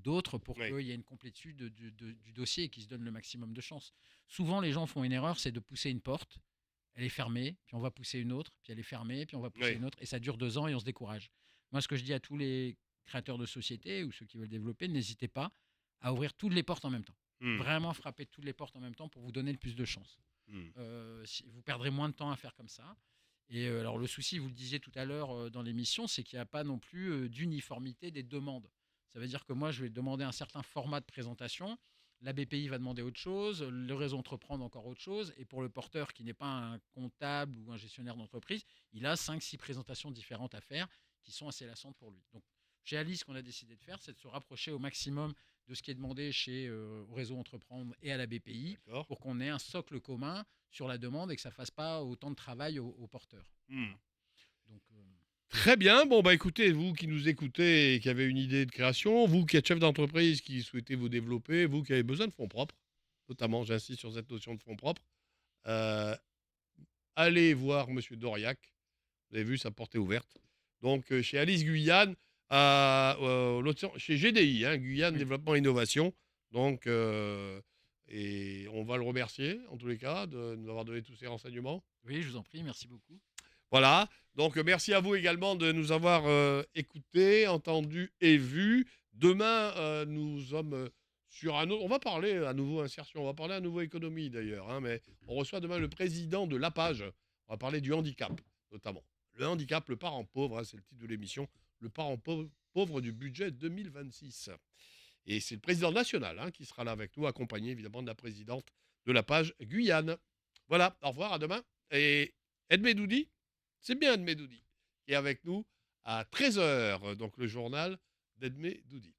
d'autres pour Oui. qu'il y ait une complétude du dossier et qu'il se donne le maximum de chance. Souvent, les gens font une erreur, c'est de pousser une porte, elle est fermée, puis on va pousser une autre, puis elle est fermée, puis on va pousser Oui. une autre, et ça dure 2 ans et on se décourage. Moi, ce que je dis à tous les créateurs de sociétés ou ceux qui veulent développer, n'hésitez pas à ouvrir toutes les portes en même temps. Mhm. Vraiment frapper toutes les portes en même temps pour vous donner le plus de chance. Mhm. Vous perdrez moins de temps à faire comme ça. Et alors le souci, vous le disiez tout à l'heure dans l'émission, c'est qu'il n'y a pas non plus d'uniformité des demandes. Ça veut dire que moi, je vais demander un certain format de présentation, la BPI va demander autre chose, le réseau Entreprendre encore autre chose, et pour le porteur qui n'est pas un comptable ou un gestionnaire d'entreprise, il a 5-6 présentations différentes à faire qui sont assez lassantes pour lui. Donc chez Alice, ce qu'on a décidé de faire, c'est de se rapprocher au maximum de ce qui est demandé au réseau Entreprendre et à la BPI D'accord. pour qu'on ait un socle commun sur la demande et que ça ne fasse pas autant de travail aux porteurs. Mhm. Voilà. Donc, Très bien. Bon, bah écoutez, vous qui nous écoutez et qui avez une idée de création, vous qui êtes chef d'entreprise, qui souhaitez vous développer, vous qui avez besoin de fonds propres, notamment, j'insiste sur cette notion de fonds propres, euh, allez voir Monsieur Doriac. Vous avez vu, sa porte est ouverte. Donc, chez Alice Guyane, chez GDI, hein, Guyane oui, Développement Innovation. Donc, et on va le remercier, en tous les cas, de nous avoir donné tous ces renseignements. oui, je vous en prie, merci beaucoup. Voilà. Donc, merci à vous également de nous avoir écoutés, entendus et vus. Demain, nous sommes sur un autre. On va parler à nouveau insertion, on va parler à nouveau économie d'ailleurs. Hein, mais on reçoit demain le président de l'APAGE. On va parler du handicap, notamment. Le handicap, le parent pauvre, hein, c'est le titre de l'émission. Le parent pauvre du budget 2026. Et c'est le président national qui sera là avec nous, accompagné évidemment de la présidente de l'APAGE Guyane. Voilà, au revoir, à demain. Et Edmé Doudi, c'est bien Edmé Doudi, qui est avec nous à 13h, donc le journal d'Edmé Doudi.